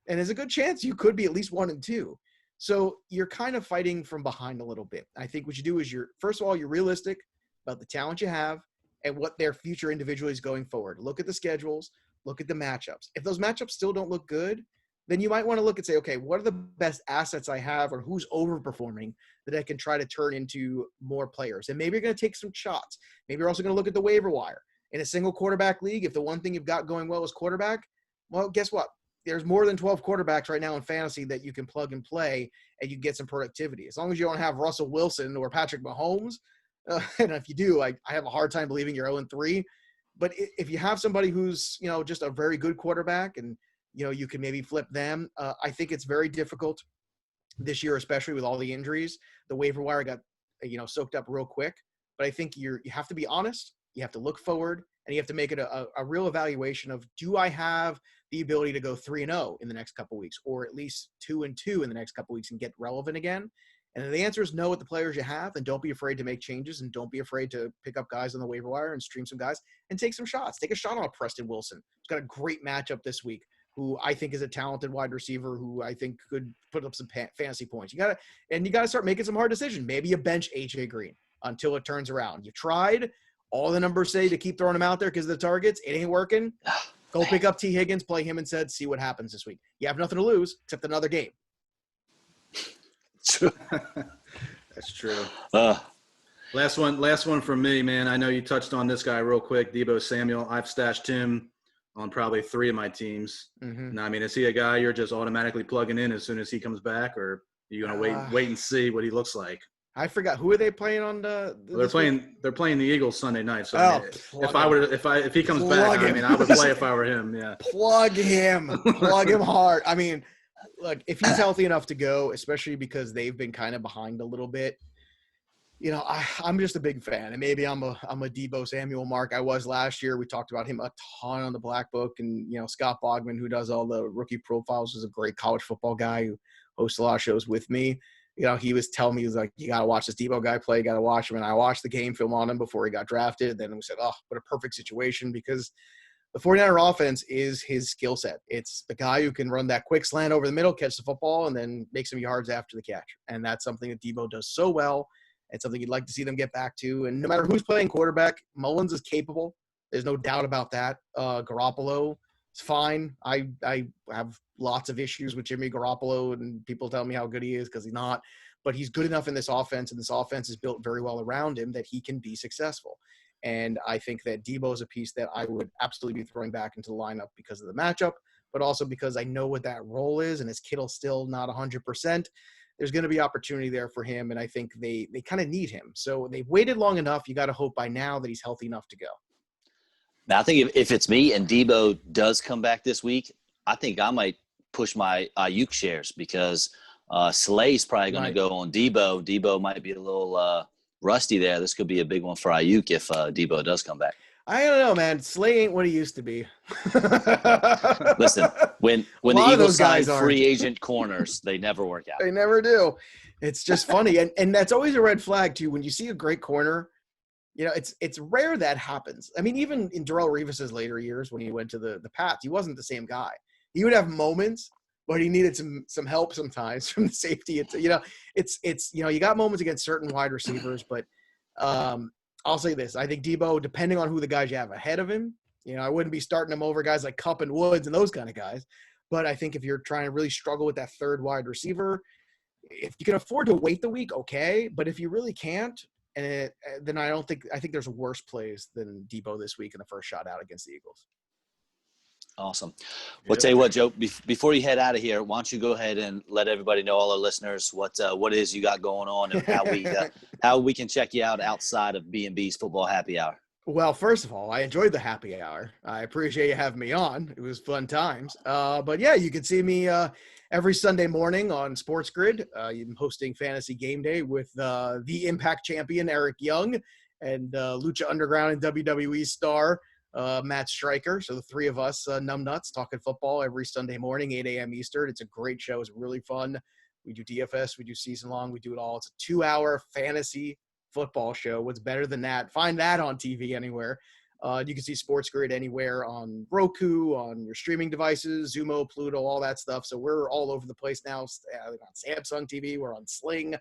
and there's a good chance you could be at least 1-2. So you're kind of fighting from behind a little bit. I think what you do is first of all, you're realistic about the talent you have and what their future individually is going forward. Look at the schedules, look at the matchups. If those matchups still don't look good, then you might want to look and say, okay, what are the best assets I have, or who's overperforming that I can try to turn into more players? And maybe you're going to take some shots. Maybe you're also going to look at the waiver wire. In a single quarterback league, if the one thing you've got going well is quarterback, well, guess what? There's more than 12 quarterbacks right now in fantasy that you can plug and play and you get some productivity. As long as you don't have Russell Wilson or Patrick Mahomes, and if you do, I have a hard time believing you're 0-3. But if you have somebody who's, just a very good quarterback and, you can maybe flip them. I think it's very difficult this year, especially with all the injuries. The waiver wire got, soaked up real quick. But I think you have to be honest. You have to look forward, and you have to make it a real evaluation of, do I have the ability to go 3-0 in the next couple of weeks, or at least 2-2 in the next couple of weeks and get relevant again? And if the answer is no with the players you have, then don't be afraid to make changes, and don't be afraid to pick up guys on the waiver wire and stream some guys and take some shots. Take a shot on a Preston Wilson. He's got a great matchup this week, who I think is a talented wide receiver who I think could put up some fantasy points. You got to start making some hard decisions. Maybe you bench AJ Green until it turns around. You tried. All the numbers say to keep throwing him out there because of the targets. It ain't working. Go pick up T. Higgins, play him instead, see what happens this week. You have nothing to lose except another game. That's true. Last one from me, man. I know you touched on this guy real quick, Deebo Samuel. I've stashed him on probably 3 of my teams. Mm-hmm. Now, I mean, is he a guy you're just automatically plugging in as soon as he comes back, or are you gonna wait and see what he looks like? I forgot, who are they playing on they're playing the Eagles Sunday night. So I mean, if he comes back, I mean, I would play if I were him. Yeah, plug him hard. I mean, look, if he's healthy enough to go, especially because they've been kind of behind a little bit. I'm just a big fan, and maybe I'm a Deebo Samuel mark. I was last year. We talked about him a ton on the Black Book, and Scott Bogman, who does all the rookie profiles, is a great college football guy who hosts a lot of shows with me. He was telling me, he was like, you got to watch this Deebo guy play. You got to watch him. And I watched the game film on him before he got drafted. Then we said, oh, what a perfect situation, because the 49er offense is his skill set. It's the guy who can run that quick slant over the middle, catch the football, and then make some yards after the catch. And that's something that Deebo does so well. It's something you'd like to see them get back to. And no matter who's playing quarterback, Mullins is capable. There's no doubt about that. Garoppolo is fine. I have lots of issues with Jimmy Garoppolo, and people tell me how good he is because he's not. But he's good enough in this offense, and this offense is built very well around him that he can be successful. And I think that Deebo is a piece that I would absolutely be throwing back into the lineup because of the matchup, but also because I know what that role is, and his Kittle's still not 100%. There's going to be opportunity there for him, and I think they kind of need him. So they've waited long enough. You got to hope by now that he's healthy enough to go. Now, I think if it's me and Deebo does come back this week, I think I might push my Ayuk shares because Slay's probably going to go on Deebo. Deebo might be a little rusty there. This could be a big one for Ayuk if Deebo does come back. I don't know, man. Slay ain't what he used to be. Listen, when the Eagles sign free agent corners, they never work out. They never do. It's just funny. And that's always a red flag, too. When you see a great corner, it's rare that happens. I mean, even in Darrelle Revis's later years when he went to the Pats, he wasn't the same guy. He would have moments, but he needed some help sometimes from the safety. You got moments against certain wide receivers, but I'll say this. I think Deebo, depending on who the guys you have ahead of him, I wouldn't be starting him over guys like Kupp and Woods and those kind of guys. But I think if you're trying to really struggle with that third wide receiver, if you can afford to wait the week, okay. But if you really can't, then I think there's worse plays than Deebo this week in the first shot out against the Eagles. Awesome. Well, tell you what, Joe, before you head out of here, why don't you go ahead and let everybody know, all our listeners, what it is you got going on and how we can check you out outside of B&B's Football Happy Hour. Well, first of all, I enjoyed the happy hour. I appreciate you having me on. It was fun times. But yeah, you can see me every Sunday morning on Sports Grid. I'm hosting Fantasy Game Day with the Impact champion, Eric Young, and Lucha Underground and WWE star, Matt Stryker. So the three of us, numbnuts, talking football every Sunday morning, 8 a.m. Eastern. It's a great show. It's really fun. We do DFS. We do season long. We do it all. It's a 2-hour fantasy football show. What's better than that? Find that on TV anywhere. You can see Sports Grid anywhere on Roku, on your streaming devices, Zumo, Pluto, all that stuff. So we're all over the place now. On Samsung TV, we're on Sling.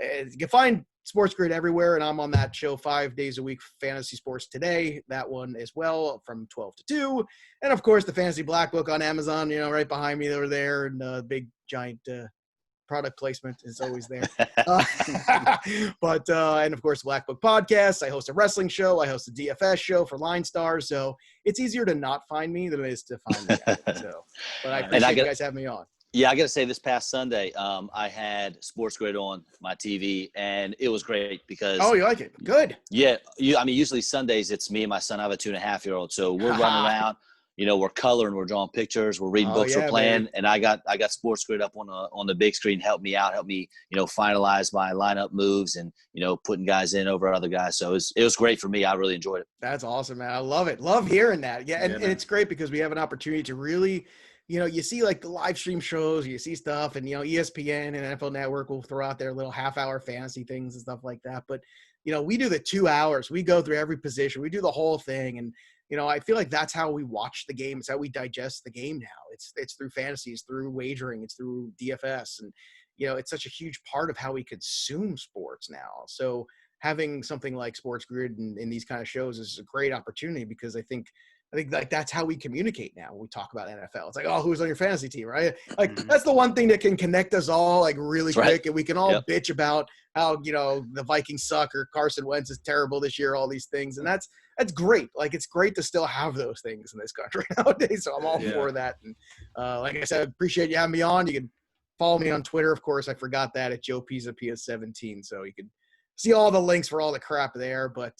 You can find Sports Grid everywhere, and I'm on that show 5 days a week, Fantasy Sports Today, that one as well, from 12 to 2. And, of course, the Fantasy Black Book on Amazon, right behind me over there, and big, giant product placement is always there. And of course, Black Book Podcast. I host a wrestling show. I host a DFS show for Line Stars. So it's easier to not find me than it is to find me. But I appreciate you guys having me on. Yeah, I got to say, this past Sunday, I had Sports Grid on my TV, and it was great because. Oh, you like it? Good. Yeah, usually Sundays it's me and my son. I have a 2.5-year-old, so we're running around. We're coloring, we're drawing pictures, we're reading books, we're playing, baby. And I got Sports Grid up on the big screen, help me finalize my lineup moves and putting guys in over other guys. So it was great for me. I really enjoyed it. That's awesome, man. I love it. Love hearing that. Yeah, and it's great because we have an opportunity to really, you see like the live stream shows, you see stuff, and ESPN and NFL Network will throw out their little half-hour fantasy things and stuff like that. But we do the 2 hours. We go through every position. We do the whole thing, and I feel like that's how we watch the game. It's how we digest the game now. It's through fantasy, it's through wagering, it's through DFS. And, it's such a huge part of how we consume sports now. So having something like Sports Grid and these kind of shows is a great opportunity because I think I think like that's how we communicate now when we talk about NFL. It's like, oh, who's on your fantasy team, right? Like that's the one thing that can connect us all like really quick, right. And we can all bitch about how the Vikings suck or Carson Wentz is terrible this year, all these things, and that's great. Like it's great to still have those things in this country nowadays. So I'm all for that. And like I said, I appreciate you having me on. You can follow me on Twitter, of course. I forgot that at Joe Pisapia 17, so you can see all the links for all the crap there, but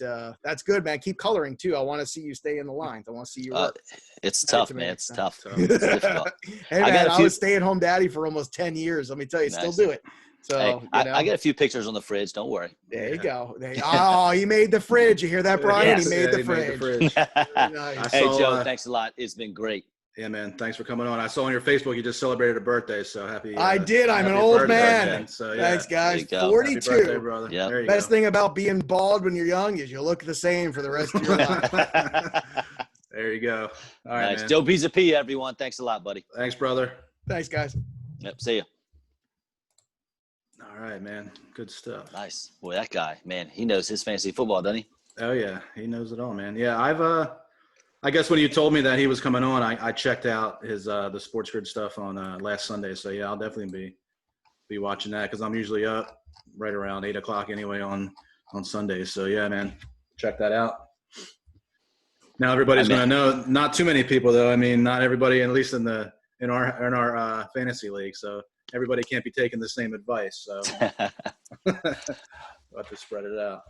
that's good, man. Keep coloring too. I want to see you stay in the lines. I want to see you work. It's tough, man. It's tough. It's difficult. Hey, man, I was stay-at-home daddy for almost 10 years. Let me tell you, still do it. So hey, I got a few pictures on the fridge. Don't worry. There you go. Oh, he made the fridge. You hear that, Brian? Yes. He made the fridge. Nice. Hey, Joe, thanks a lot. It's been great. Yeah, man. Thanks for coming on. I saw on your Facebook you just celebrated a birthday, so happy. I did. I'm an old man. So, thanks, guys. 42. Happy birthday, brother. Yep. Best thing about being bald when you're young is you look the same for the rest of your life. There you go. All right, nice. Man. Joe Pisapia, everyone. Thanks a lot, buddy. Thanks, brother. Thanks, guys. Yep. See ya. All right, man. Good stuff. Nice. Boy, that guy, man, he knows his fantasy football, doesn't he? Oh, yeah. He knows it all, man. Yeah, I guess when you told me that he was coming on, I checked out his the Sports Grid stuff on last Sunday. So, yeah, I'll definitely be watching that because I'm usually up right around 8 o'clock anyway on Sundays. So, yeah, man, check that out. Now everybody's going to know. Not too many people, though. I mean, not everybody, at least in our fantasy league. So everybody can't be taking the same advice. So we'll have to spread it out.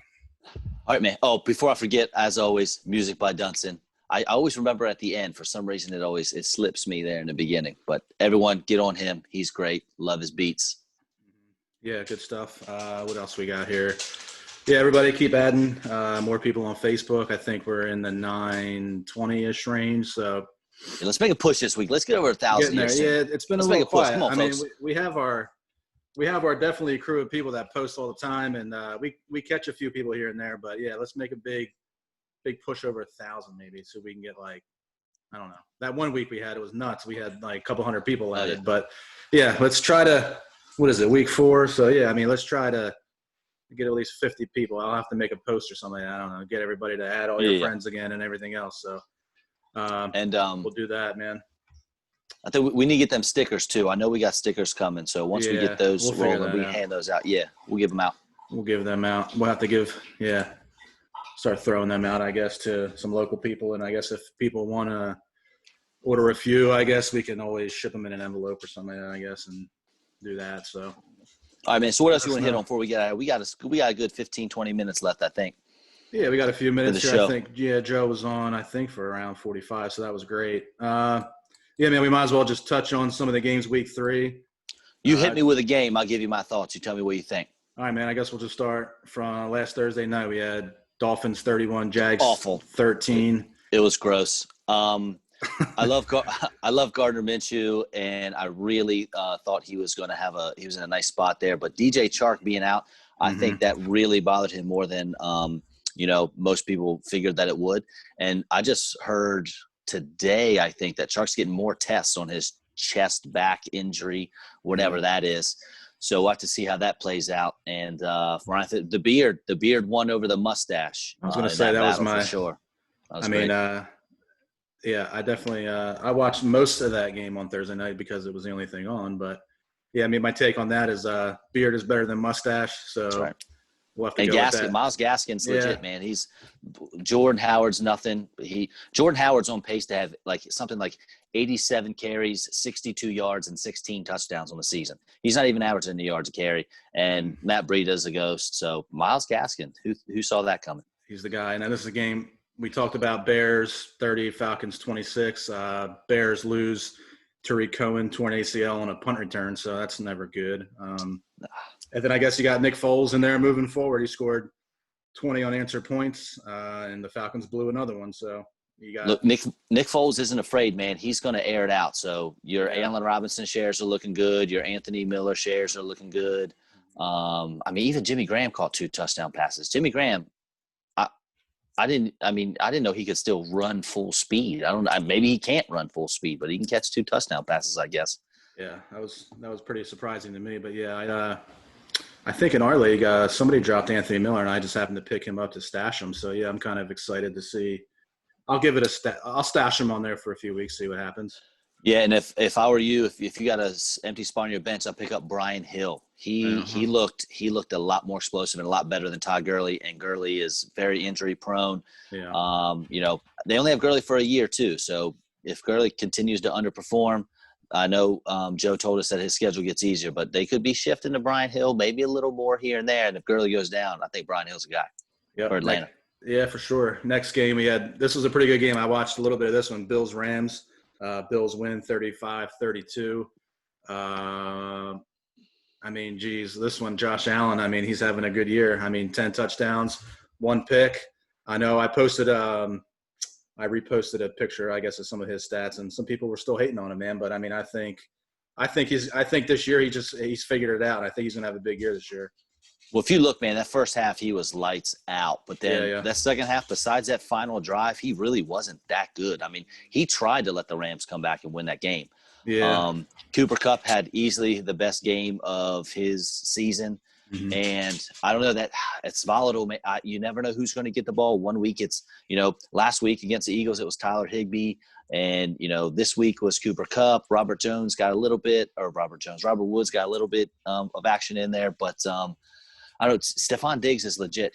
All right, man. Oh, before I forget, as always, music by Dunson. I always remember at the end. For some reason, it slips me there in the beginning. But everyone, get on him. He's great. Love his beats. Yeah, good stuff. What else we got here? Yeah, everybody keep adding more people on Facebook. I think we're in the 920-ish range. So yeah, let's make a push this week. Let's get over 1,000. Yeah, it's been a little quiet. Come on, folks. We have our definitely crew of people that post all the time, and we catch a few people here and there. But yeah, let's make a big push over 1,000 maybe, so we can get like, I don't know. That one week we had, it was nuts. We had like a couple hundred people added. But yeah, let's try to. What is it? Week 4. So yeah, I mean, let's try to get at least 50 people. I'll have to make a post or something. I don't know. Get everybody to add all your friends again and everything else. So we'll do that, man. I think we need to get them stickers too. I know we got stickers coming. So once we get those rolling, we hand those out. Yeah, we'll give them out. We'll give them out. We'll have to start throwing them out, I guess, to some local people. And I guess if people want to order a few, I guess we can always ship them in an envelope or something, I guess, and do that. So. All right, man. So what else you want to hit on before we get out of here? We got a good 15, 20 minutes left, I think. Yeah, we got a few minutes here. Show. I think, Joe was on, I think, for around 45, so that was great. Yeah, man, we might as well just touch on some of the games week 3. You hit me with a game. I'll give you my thoughts. You tell me what you think. All right, man. I guess we'll just start from last Thursday night. We had Dolphins 31, Jags awful 13. It was gross. I love Gardner Minshew, and I really thought he was in a nice spot there. But DJ Chark being out, I think that really bothered him more than most people figured that it would. And I just heard today, I think that Chark's getting more tests on his chest, back injury, whatever that is. So we'll have to see how that plays out. And the beard won over the mustache. I was going to say that was my for sure. Yeah, I definitely I watched most of that game on Thursday night because it was the only thing on. But yeah, I mean, my take on that is beard is better than mustache. So we'll have to go with that. Myles Gaskin's legit, man. He's Jordan Howard's nothing. Jordan Howard's on pace to have something like 87 carries, 62 yards, and 16 touchdowns on the season. He's not even averaging the yards a carry. And Matt Breida's a ghost. So Myles Gaskin, who saw that coming? He's the guy. And this is a game. We talked about Bears 30, Falcons 26. Bears lose Tariq Cohen, torn ACL on a punt return, so that's never good. And then I guess you got Nick Foles in there moving forward. He scored 20 unanswered points, and the Falcons blew another one. So you got Nick Foles isn't afraid, man. He's going to air it out. So your Allen Robinson shares are looking good. Your Anthony Miller shares are looking good. Even Jimmy Graham caught 2 touchdown passes. Jimmy Graham. I didn't know he could still run full speed. I don't know. Maybe he can't run full speed, but he can catch 2 touchdown passes, I guess. Yeah, that was pretty surprising to me. But yeah, I think in our league, somebody dropped Anthony Miller, and I just happened to pick him up to stash him. So yeah, I'm kind of excited to see I'll give it I'll stash him on there for a few weeks, see what happens. Yeah, and if I were you, if you got an empty spot on your bench, I'd pick up Brian Hill. He looked a lot more explosive and a lot better than Todd Gurley, and Gurley is very injury prone. Yeah. They only have Gurley for a year too, so if Gurley continues to underperform, I know Joe told us that his schedule gets easier, but they could be shifting to Brian Hill, maybe a little more here and there. And if Gurley goes down, I think Brian Hill's a guy for Atlanta. Yeah, for sure. Next game this was a pretty good game. I watched a little bit of this one, Bills-Rams. Bills win 35-32. This one, Josh Allen, he's having a good year. 10 touchdowns, 1 pick. I know I posted I reposted a picture, I guess, of some of his stats, and some people were still hating on him, man. But I think this year he's figured it out. I think he's gonna have a big year this year. Well, if you look, man, that first half he was lights out, but then that second half, besides that final drive, he really wasn't that good. He tried to let the Rams come back and win that game. Yeah. Cooper Kupp had easily the best game of his season. Mm-hmm. And I don't know, that it's volatile. You never know who's going to get the ball. One week it's, last week against the Eagles, it was Tyler Higbee. And, this week was Cooper Kupp. Robert Woods got a little bit of action in there. But I don't know, Stephon Diggs is legit.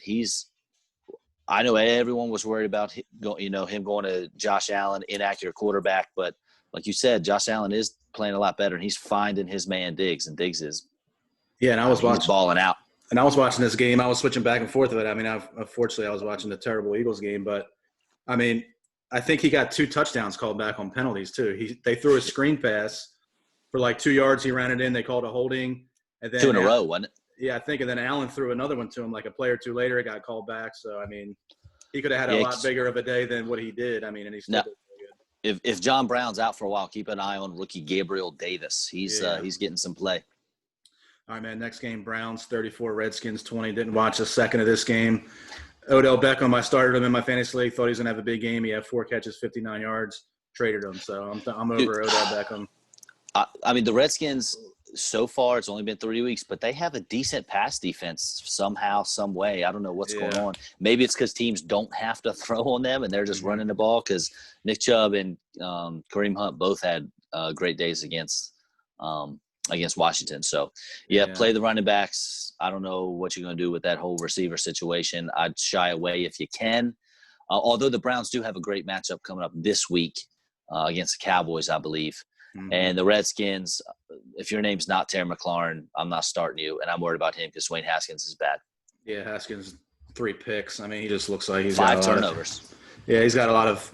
I know everyone was worried about him going to Josh Allen, inaccurate quarterback. But like you said, Josh Allen is playing a lot better, and he's finding his man Diggs, and Diggs is and I was watching balling out. And I was watching this game. I was switching back and forth with it. Unfortunately, I was watching the terrible Eagles game, but I think he got 2 touchdowns called back on penalties too. They threw a screen pass for like 2 yards. He ran it in. They called a holding, and then 2 in a row, wasn't it? Yeah, I think. And then Allen threw another one to him like a play or two later. It got called back. So he could have had a lot bigger of a day than what he did. And he still did really good. If John Brown's out for a while, keep an eye on rookie Gabriel Davis. He's getting some play. All right, man. Next game, Browns 34, Redskins 20. Didn't watch a second of this game. Odell Beckham, I started him in my fantasy league. Thought he was going to have a big game. He had 4 catches, 59 yards. Traded him. So I'm over Odell Beckham. The Redskins, so far, it's only been 3 weeks, but they have a decent pass defense somehow, some way. I don't know what's going on. Maybe it's because teams don't have to throw on them and they're just running the ball, because Nick Chubb and Kareem Hunt both had great days against Washington. So, play the running backs. I don't know what you're going to do with that whole receiver situation. I'd shy away if you can. Although the Browns do have a great matchup coming up this week against the Cowboys, I believe. Mm-hmm. And the Redskins, if your name's not Terry McLaurin, I'm not starting you, and I'm worried about him because Dwayne Haskins is bad. Yeah, Haskins 3 picks. He just looks like he's 5 turnovers. He's got a lot of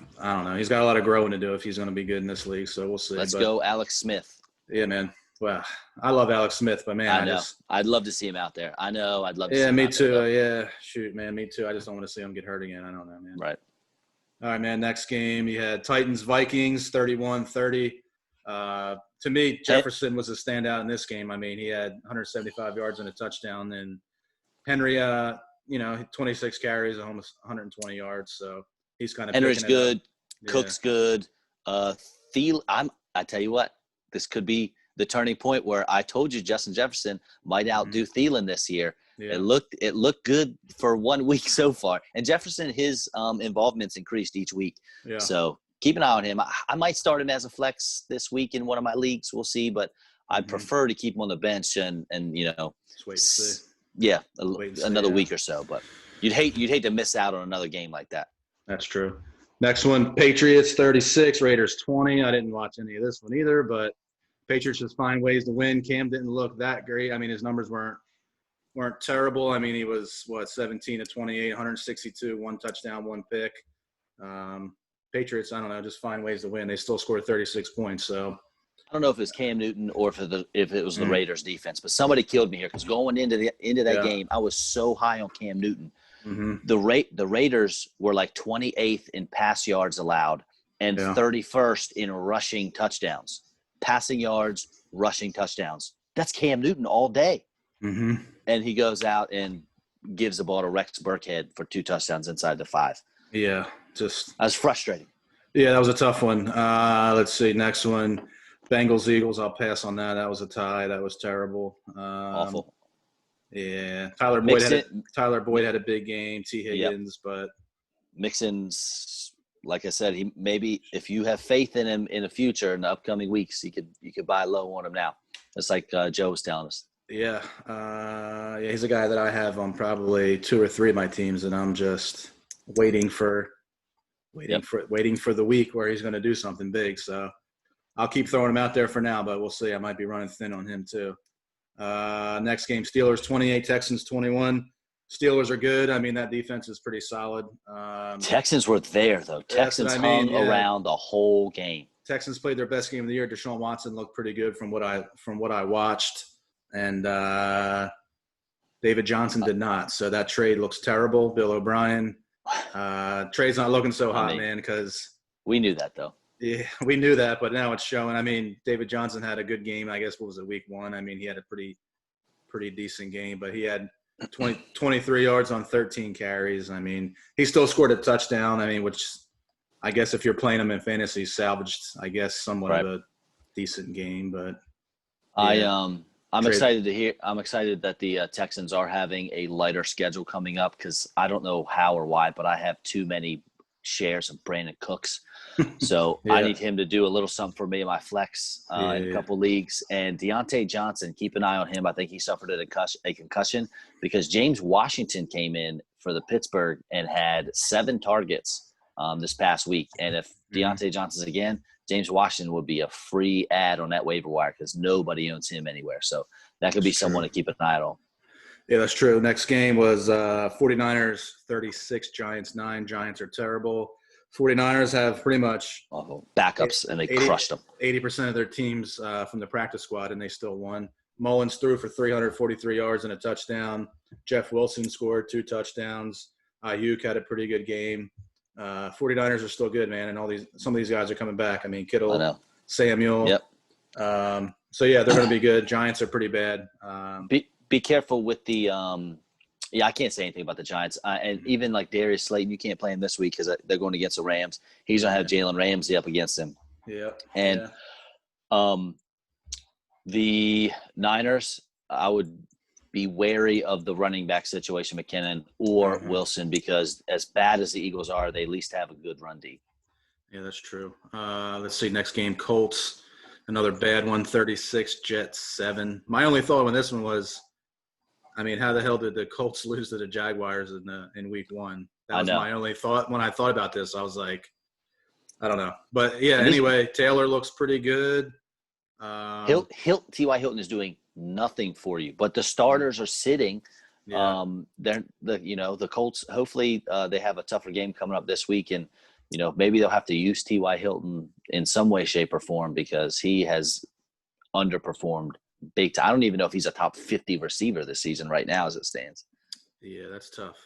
he's got a lot of growing to do if he's going to be good in this league. So we'll see. Let's go, Alex Smith. Yeah, man. Well, I love Alex Smith, but man, I know. I'd love to see him out there. I know. I'd love to see him me too. Yeah, shoot, man, me too. I just don't want to see him get hurt again. I don't know, man. Right. All right, man. Next game, you had Titans-Vikings 31-30. To me, Jefferson was a standout in this game. He had 175 yards and a touchdown. And Henry, 26 carries, almost 120 yards. So he's kind of Henry's good. Cook's good. Thielen, I tell you what, this could be the turning point where I told you Justin Jefferson might outdo Thielen this year. Yeah. It looked good for 1 week so far. And Jefferson, his involvement's increased each week. Yeah. So keep an eye on him. I might start him as a flex this week in one of my leagues. We'll see, but I'd prefer to keep him on the bench and just wait and see. Yeah, another week or so. But you'd hate to miss out on another game like that. That's true. Next one, Patriots 36, Raiders 20. I didn't watch any of this one either, but Patriots just find ways to win. Cam didn't look that great. His numbers weren't terrible. He was 17 of 28, 162, 1 touchdown, 1 pick. Patriots, I don't know, just find ways to win. They still scored 36 points. So I don't know if it's Cam Newton or if it was the Raiders defense, but somebody killed me here because going into that game, I was so high on Cam Newton. Mm-hmm. The Raiders were like 28th in pass yards allowed and 31st in rushing touchdowns. Passing yards, rushing touchdowns. That's Cam Newton all day. Mm-hmm. And he goes out and gives the ball to Rex Burkhead for 2 touchdowns inside the 5. Yeah, that was frustrating. Yeah, that was a tough one. Let's see. Next one, Bengals, Eagles. I'll pass on that. That was a tie. That was terrible. Awful. Yeah. Tyler Boyd had a big game. T. Higgins, but Mixon's like I said, he maybe if you have faith in him in the future in the upcoming weeks, you could buy low on him now. Just like Joe was telling us. Yeah, he's a guy that I have on probably 2 or 3 of my teams, and I'm just waiting for the week where he's going to do something big. So I'll keep throwing him out there for now, but we'll see. I might be running thin on him too. Next game, Steelers 28, Texans 21. Steelers are good. I mean, that defense is pretty solid. Texans were there, though. Texans hung around the whole game. Texans played their best game of the year. Deshaun Watson looked pretty good from what I watched, and David Johnson did not. So that trade looks terrible. Bill O'Brien. Trade's not looking so hot, man, because we knew that, though. Yeah, we knew that, but now it's showing. I mean, David Johnson had a good game. I guess, what was it, week 1? I mean, he had a pretty decent game, but he had 23 yards on 13 carries. I mean, he still scored a touchdown. I mean, which I guess if you're playing him in fantasy, salvaged, I guess, somewhat of a decent game. But yeah. I'm excited to hear. I'm excited that the Texans are having a lighter schedule coming up because I don't know how or why, but I have too many shares of Brandon Cooks. So I need him to do a little something for me in my flex in a couple leagues. And Deontay Johnson, keep an eye on him. I think he suffered a concussion because James Washington came in for the Pittsburgh and had 7 targets this past week. And if Deontay Johnson's again, James Washington would be a free ad on that waiver wire because nobody owns him anywhere. So that could be someone to keep an eye on. Yeah, that's true. Next game was 49ers 36, Giants 9. Giants are terrible. 49ers have pretty much backups, and they crushed them. 80% of their teams from the practice squad, and they still won. Mullins threw for 343 yards and a touchdown. Jeff Wilson scored 2 touchdowns. Ayuk had a pretty good game. 49ers are still good, man, and some of these guys are coming back. I mean, Kittle, Samuel. Yep. So, yeah, they're going to be good. Giants are pretty bad. Be careful with the I can't say anything about the Giants. And even like Darius Slayton, you can't play him this week because they're going against the Rams. He's going to have Jalen Ramsey up against him. Yeah. And the Niners, I would be wary of the running back situation, McKinnon or Wilson, because as bad as the Eagles are, they at least have a good run D. Yeah, that's true. Let's see, next game, Colts. Another bad one, 36, Jets 7. My only thought on this one was, I mean, how the hell did the Colts lose to the Jaguars in week 1? That was my only thought. When I thought about this, I was like, I don't know. But, yeah, anyway, Taylor looks pretty good. T.Y. Hilton is doing nothing for you, but the starters are sitting. Yeah. The Colts, hopefully they have a tougher game coming up this week, and, maybe they'll have to use T.Y. Hilton in some way, shape, or form because he has underperformed big time. I don't even know if he's a top 50 receiver this season right now as it stands. Yeah, that's tough.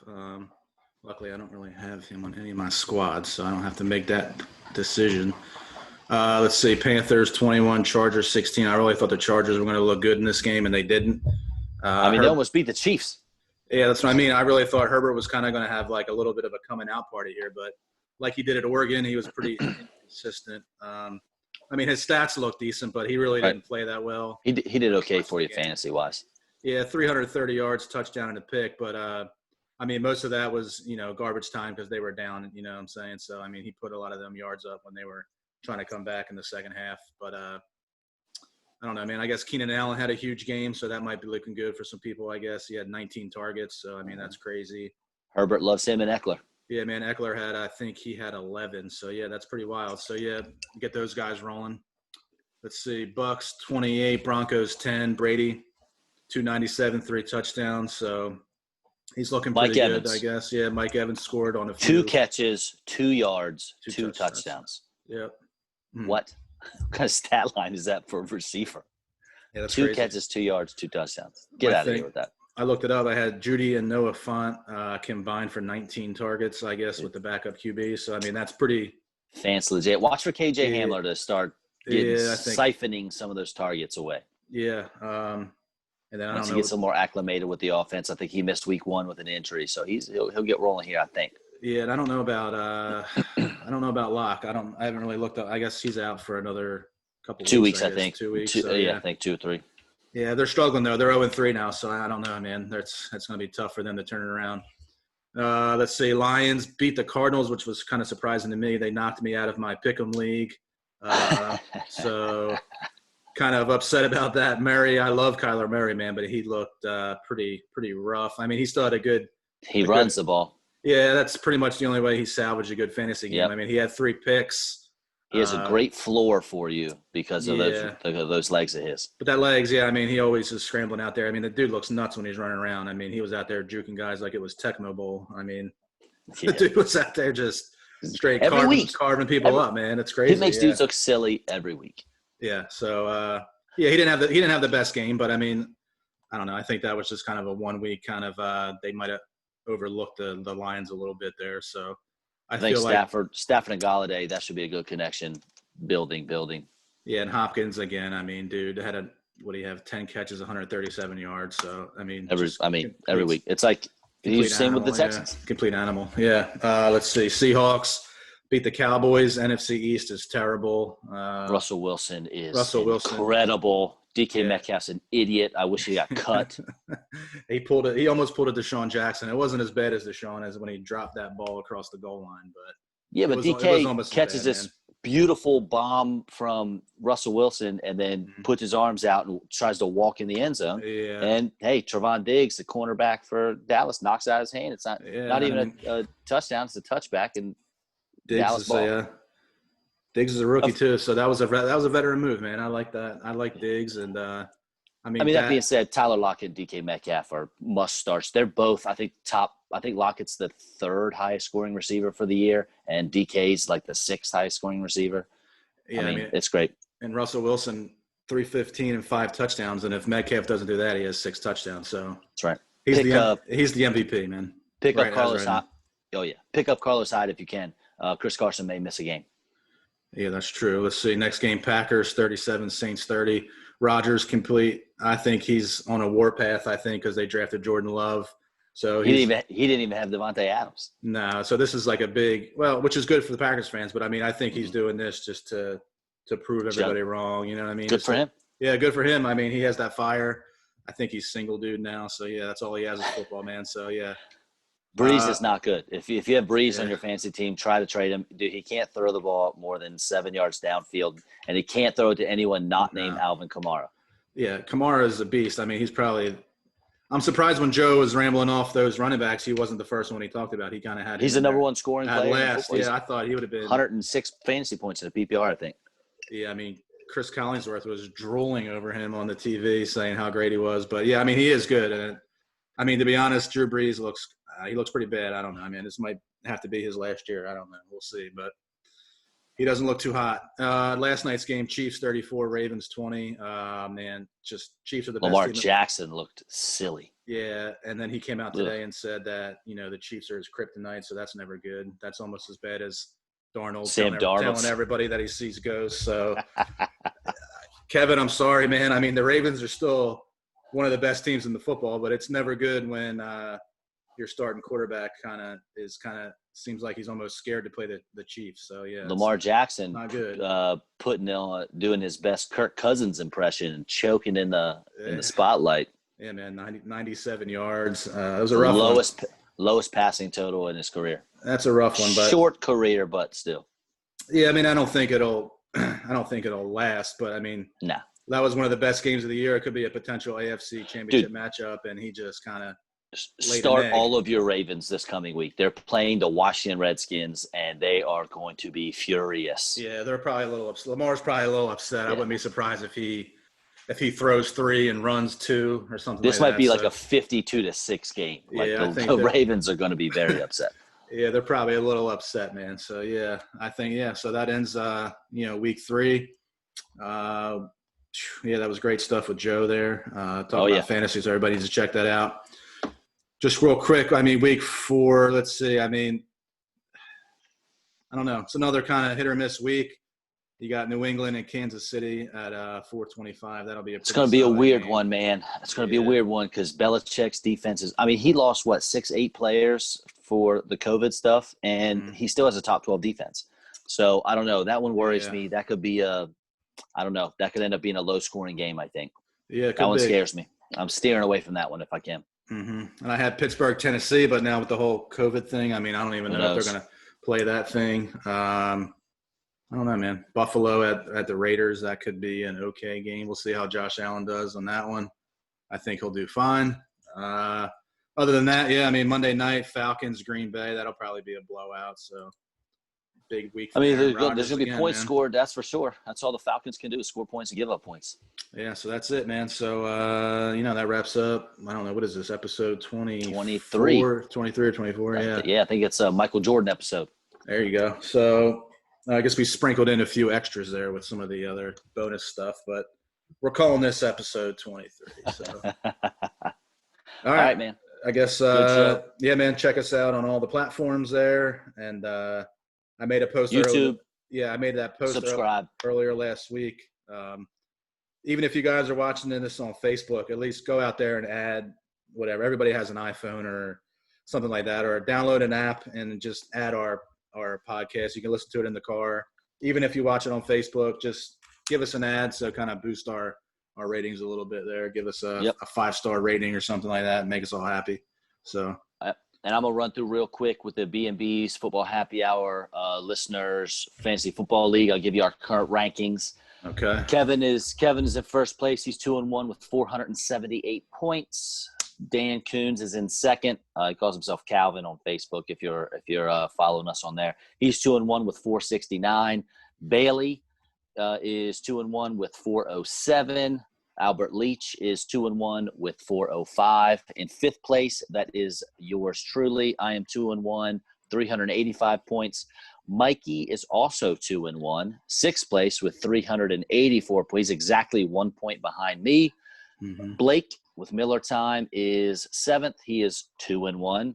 Luckily, I don't really have him on any of my squads, so I don't have to make that decision. Let's see, Panthers 21, Chargers 16. I really thought the Chargers were going to look good in this game, and they didn't. They almost beat the Chiefs. Yeah, that's what I mean. I really thought Herbert was kind of going to have like a little bit of a coming out party here, but like he did at Oregon, he was pretty inconsistent. I mean, his stats look decent, but he really didn't play that well. He did okay for you fantasy-wise. Yeah, 330 yards, touchdown, and a pick. But, I mean, most of that was, garbage time because they were down, you know what I'm saying? So, I mean, he put a lot of them yards up when they were trying to come back in the second half. But, I don't know, man. I guess Keenan Allen had a huge game, so that might be looking good for some people, I guess. He had 19 targets, so, I mean, that's crazy. Herbert loves him and Eckler. Yeah, man, Eckler I think he had 11. So, yeah, that's pretty wild. So, yeah, get those guys rolling. Let's see, Bucks 28, Broncos 10, Brady 297, 3 touchdowns. So, he's looking pretty good, I guess. Yeah, Mike Evans scored on a few. 2 catches, 2 yards, 2 touchdowns. Yep. What kind of stat line is that for a receiver? Yeah, that's 2 crazy. catches, 2 yards, 2 touchdowns. Get out of here with that. I looked it up. I had Judy and Noah Fant combined for 19 targets, I guess, with the backup QB. So, I mean, that's pretty – Fancy legit. Watch for KJ Hamler to start siphoning some of those targets away. Yeah. And then once he gets a little more acclimated with the offense, I think he missed week 1 with an injury, so he'll get rolling here, I think. Yeah, and I don't know about Locke. I haven't really looked up. I guess he's out for another couple 2 weeks. I think. 2 weeks. I think 2 or 3. Yeah, they're struggling though. They're 0-3 now, so I don't know, man. That's going to be tough for them to turn it around. Let's see. Lions beat the Cardinals, which was kind of surprising to me. They knocked me out of my Pick'em league. So kind of upset about that. Murray, I love Kyler Murray, man, but he looked pretty rough. I mean, he still had a good – He runs the ball. Yeah, that's pretty much the only way he salvaged a good fantasy game. Yep. I mean, he had 3 picks. He has a great floor for you because of those legs of his. But that legs, yeah, I mean, he always is scrambling out there. I mean, the dude looks nuts when he's running around. I mean, he was out there juking guys like it was Tecmo Bowl. I mean, the dude was out there just straight carving people up, man. It's crazy. He makes dudes look silly every week. Yeah, so he didn't have the best game, but I mean, I don't know. I think that was just kind of a 1 week kind of they might have overlooked the Lions a little bit there. So I think Stafford and Galladay, that should be a good connection. Building. Yeah, and Hopkins again. I mean, dude had what do you have? 10 catches, 137 yards. So I mean, every week. It's like he's same with the Texans. Yeah. Complete animal. Yeah. Let's see. Seahawks beat the Cowboys. NFC East is terrible. Russell Wilson is incredible. DK Metcalf's an idiot. I wish he got cut. He almost pulled it to Deshaun Jackson. It wasn't as bad as Deshaun as when he dropped that ball across the goal line. But DK catches this beautiful bomb from Russell Wilson and then puts his arms out and tries to walk in the end zone. Yeah. And, hey, Trevon Diggs, the cornerback for Dallas, knocks it out of his hand. It's not even a touchdown. It's a touchback. And Dallas ball. Diggs is a rookie too, so that was a veteran move, man. I like that. I like Diggs, and I mean that being said, Tyler Lockett and DK Metcalf are must starts. They're both, I think, top. I think Lockett's the 3rd highest scoring receiver for the year, and DK's like the 6th highest scoring receiver. Yeah, I mean it's great. And Russell Wilson, 315 and 5 touchdowns, and if Metcalf doesn't do that, he has 6 touchdowns. So that's right. He's the MVP, man. Pick up Carlos Hyde. Oh yeah, pick up Carlos Hyde if you can. Chris Carson may miss a game. Yeah, that's true. Let's see. Next game, Packers 37, Saints 30. Rodgers complete. I think he's on a warpath, because they drafted Jordan Love. So he didn't even have Devontae Adams. No, so this is like a big – which is good for the Packers fans. But, I mean, I think he's doing this just to prove everybody wrong. You know what I mean? Good for him. Yeah, good for him. I mean, he has that fire. I think he's single dude now. So, yeah, that's all he has is football, man. So, yeah. Breeze is not good. If you have Breeze on your fantasy team, try to trade him. Dude, he can't throw the ball more than 7 yards downfield, and he can't throw it to anyone not named Alvin Kamara. Yeah, Kamara is a beast. I mean, he's probably – I'm surprised when Joe was rambling off those running backs, he wasn't the first one he talked about. He kind of had – He's the number 1 scoring player. Last. Yeah, I thought he would have been – 106 fantasy points in a PPR, I think. Yeah, I mean, Chris Collinsworth was drooling over him on the TV saying how great he was. But, yeah, I mean, he is good. And, I mean, to be honest, Drew Brees looks pretty bad. I don't know. I mean, this might have to be his last year. I don't know. We'll see. But he doesn't look too hot. Last night's game, Chiefs 34, Ravens 20. Man, just Chiefs are the best team. Lamar Jackson looked silly. Yeah, and then he came out today and said that, the Chiefs are his kryptonite, so that's never good. That's almost as bad as Darnold telling everybody that he sees ghosts. So, Kevin, I'm sorry, man. I mean, the Ravens are still one of the best teams in the football, but it's never good when your starting quarterback seems like he's almost scared to play the Chiefs. So yeah, Lamar Jackson not good. Doing his best Kirk Cousins impression and choking in the spotlight. Yeah, man, 97 yards. It was a rough lowest passing total in his career. That's a rough one, but short career, but still. Yeah, I mean, I don't think it'll last, but I mean, that was one of the best games of the year. It could be a potential AFC championship matchup, and he just kind of start all of your Ravens this coming week. They're playing the Washington Redskins, and they are going to be furious. Yeah, they're probably a little upset. Lamar's probably a little upset. Yeah. I wouldn't be surprised if he throws 3 and runs 2 or something. This might be like a 52-6 game. The Ravens are going to be very upset. Yeah, they're probably a little upset, man. So yeah, I think so that ends week 3. Yeah, that was great stuff with Joe there. Talking about fantasy, so everybody needs to check that out. Just real quick, I mean, week 4, let's see. I mean, I don't know. It's another kind of hit or miss week. You got New England and Kansas City at 4:25. That'll be It's going to be a weird one, man. It's going to be a weird one because Belichick's defense is – I mean, he lost, 6-8 players for the COVID stuff, and he still has a top 12 defense. So, I don't know. That one worries me. That could be I don't know. That could end up being a low-scoring game, I think. Yeah, that one scares me. I'm steering away from that one if I can. Mm-hmm. And I had Pittsburgh, Tennessee, but now with the whole COVID thing, I mean, I don't even know if they're going to play that thing. I don't know, man. Buffalo at the Raiders, that could be an okay game. We'll see how Josh Allen does on that one. I think he'll do fine. Other than that, yeah, I mean, Monday night, Falcons, Green Bay, that'll probably be a blowout. So big week for Aaron Rodgers. There's going to be points man. scored, that's for sure. That's all the Falcons can do is score points and give up points. Yeah, so that's it, man. So, that wraps up. I don't know. What is this, episode 23? 23 or 24, yeah. Yeah, I think it's a Michael Jordan episode. There you go. So I guess we sprinkled in a few extras there with some of the other bonus stuff, but we're calling this episode 23. So, all right, man. I guess, yeah, man, check us out on all the platforms there. And I made a post YouTube. earlier. Yeah, I made that post Subscribe. earlier last week. Even if you guys are watching this on Facebook, at least go out there and add whatever. Everybody has an iPhone or something like that, or download an app and just add our podcast. You can listen to it in the car. Even if you watch it on Facebook, just give us an ad, so kind of boost our ratings a little bit there. Give us a 5-star rating or something like that and make us all happy. So, and I'm going to run through real quick with the B&B's Football Happy Hour listeners, Fantasy Football League. I'll give you our current rankings. Okay. Kevin is in first place. He's 2-1 with 478 points. Dan Coons is in second. He calls himself Calvin on Facebook. If you're following us on there, he's 2-1 with 469. Bailey is 2-1 with 407. Albert Leach is 2-1 with 405. In fifth place, that is yours truly. I am 2-1, 385 points. Mikey is also 2-1, sixth place with 384 points, exactly 1 point behind me. Mm-hmm. Blake with Miller Time is seventh. He is 2-1,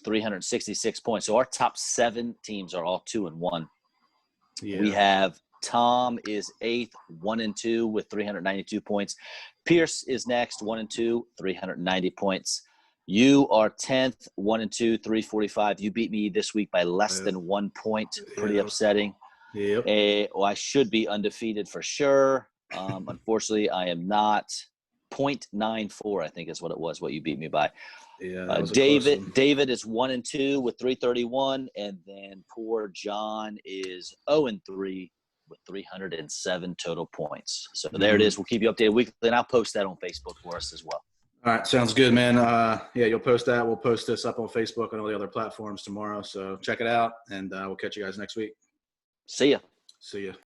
366 points. So our top 7 teams are all 2-1. Yeah. We have Tom is eighth, 1-2 with 392 points. Pierce is next, 1-2, 390 points. You are 10th, 1-2, 345. You beat me this week by less than 1 point. Pretty upsetting. Yep. I should be undefeated for sure. Unfortunately, I am not. 0.94, I think is what it was, what you beat me by. Yeah. David is 1-2 with 331. And then poor John is 0-3 with 307 total points. So there it is. We'll keep you updated weekly, and I'll post that on Facebook for us as well. All right. Sounds good, man. Yeah, you'll post that. We'll post this up on Facebook and all the other platforms tomorrow. So check it out, and we'll catch you guys next week. See ya. See ya.